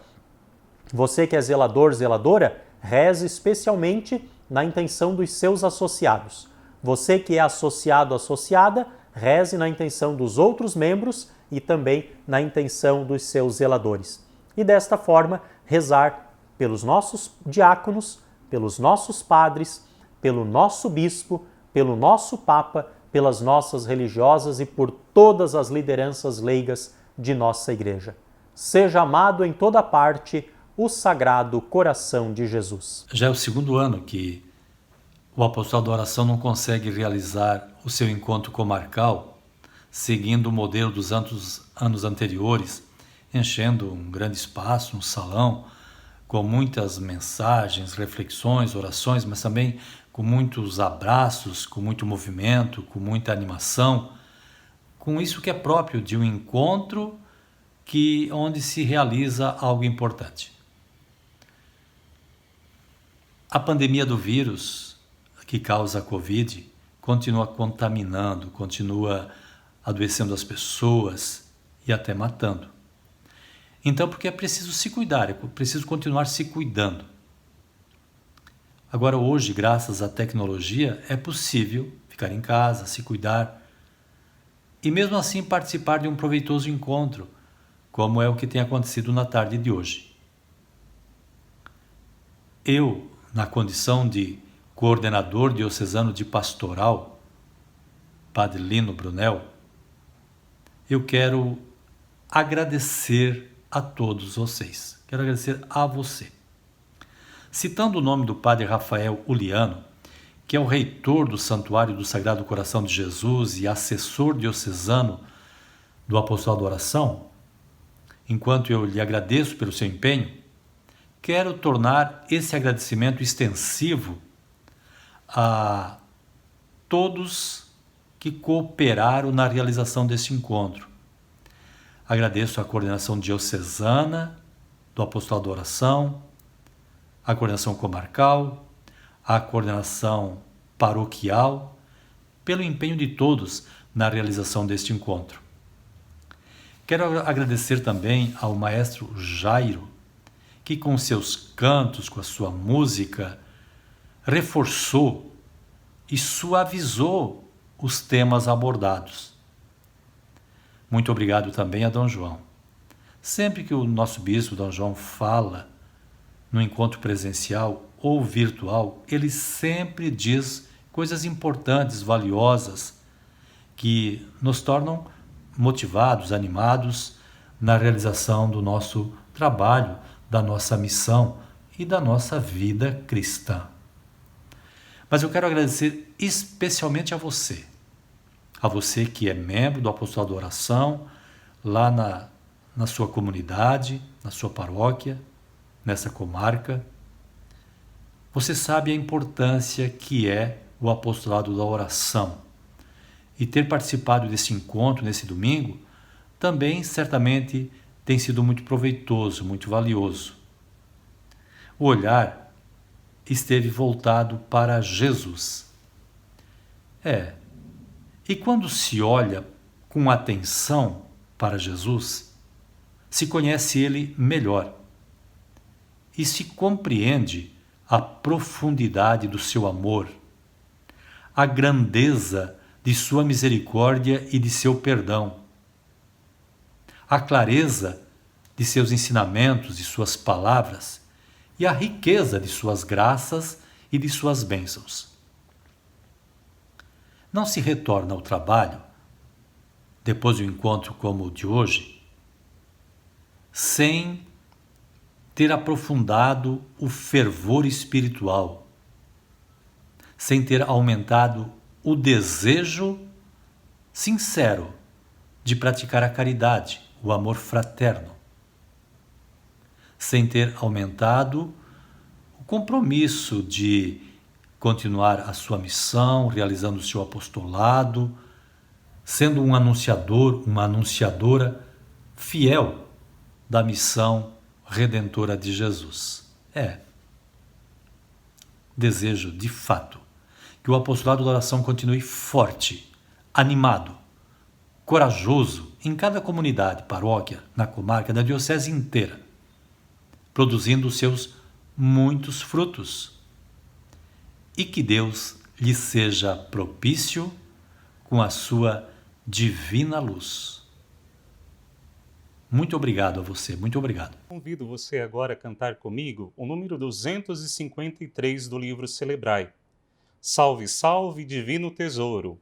Você que é zelador, zeladora, reze especialmente na intenção dos seus associados. Você que é associado, associada, reze na intenção dos outros membros e também na intenção dos seus zeladores. E desta forma, rezar pelos nossos diáconos, pelos nossos padres, pelo nosso bispo, pelo nosso papa, pelas nossas religiosas e por todas as lideranças leigas de nossa igreja. Seja amado em toda parte o Sagrado Coração de Jesus. Já é o segundo ano que o apostolado da oração não consegue realizar o seu encontro comarcal seguindo o modelo dos anos anteriores, enchendo um grande espaço, um salão, com muitas mensagens, reflexões, orações, mas também com muitos abraços, com muito movimento, com muita animação, com isso que é próprio de um encontro onde se realiza algo importante. A pandemia do vírus que causa a Covid continua contaminando, continua adoecendo as pessoas e até matando. Então, porque é preciso se cuidar, é preciso continuar se cuidando. Agora, hoje, graças à tecnologia, é possível ficar em casa, se cuidar e mesmo assim participar de um proveitoso encontro, como é o que tem acontecido na tarde de hoje. Eu, na condição de coordenador diocesano de pastoral, Padre Lino Brunel, eu quero agradecer a todos vocês. Quero agradecer a você. Citando o nome do Padre Rafael Uliano, que é o reitor do Santuário do Sagrado Coração de Jesus e assessor diocesano do Apostolado da Oração, enquanto eu lhe agradeço pelo seu empenho, quero tornar esse agradecimento extensivo a todos que cooperaram na realização desse encontro. Agradeço a coordenação diocesana do Apostolado da Oração, a coordenação comarcal, a coordenação paroquial, pelo empenho de todos na realização deste encontro. Quero agradecer também ao maestro Jairo, que com seus cantos, com a sua música, reforçou e suavizou os temas abordados. Muito obrigado também a Dom João. Sempre que o nosso bispo, Dom João, fala no encontro presencial ou virtual, ele sempre diz coisas importantes, valiosas, que nos tornam motivados, animados na realização do nosso trabalho, da nossa missão e da nossa vida cristã. Mas eu quero agradecer especialmente a você que é membro do Apostolado da Oração, lá na sua comunidade, na sua paróquia, nessa comarca. Você sabe a importância que é o Apostolado da Oração. E ter participado desse encontro, nesse domingo, também certamente tem sido muito proveitoso, muito valioso. O olhar esteve voltado para Jesus. E quando se olha com atenção para Jesus, se conhece ele melhor e se compreende a profundidade do seu amor, a grandeza de sua misericórdia e de seu perdão, a clareza de seus ensinamentos e suas palavras e a riqueza de suas graças e de suas bênçãos. Não se retorna ao trabalho, depois de um encontro como o de hoje, sem ter aprofundado o fervor espiritual, sem ter aumentado o desejo sincero de praticar a caridade, o amor fraterno, sem ter aumentado o compromisso de continuar a sua missão, realizando o seu apostolado, sendo um anunciador, uma anunciadora fiel da missão redentora de Jesus. Desejo, de fato, que o apostolado da oração continue forte, animado, corajoso em cada comunidade, paróquia, na comarca, na diocese inteira, produzindo os seus muitos frutos. E que Deus lhe seja propício com a sua divina luz. Muito obrigado a você, muito obrigado. Convido você agora a cantar comigo o número 253 do livro Celebrai. Salve, salve, divino tesouro!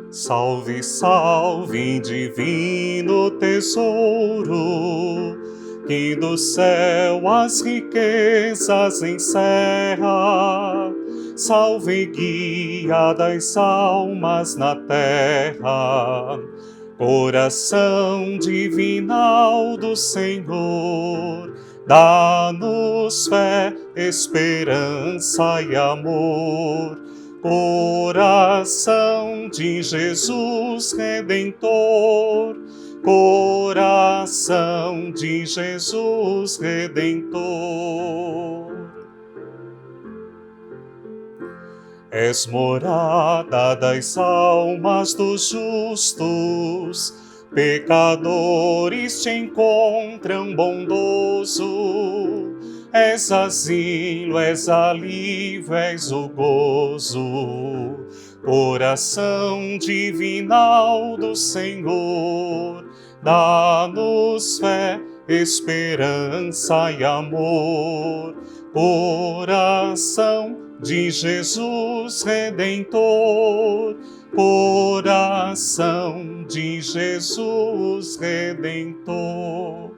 Salve, salve, divino tesouro, que do céu as riquezas encerra. Salve, guia das almas na terra, coração divinal do Senhor, dá-nos fé, esperança e amor. Coração de Jesus Redentor, coração de Jesus Redentor. És morada das almas dos justos, pecadores te encontram bondoso. És asilo, és alívio, és o gozo, coração divinal do Senhor, dá-nos fé, esperança e amor. Coração de Jesus Redentor, coração de Jesus Redentor.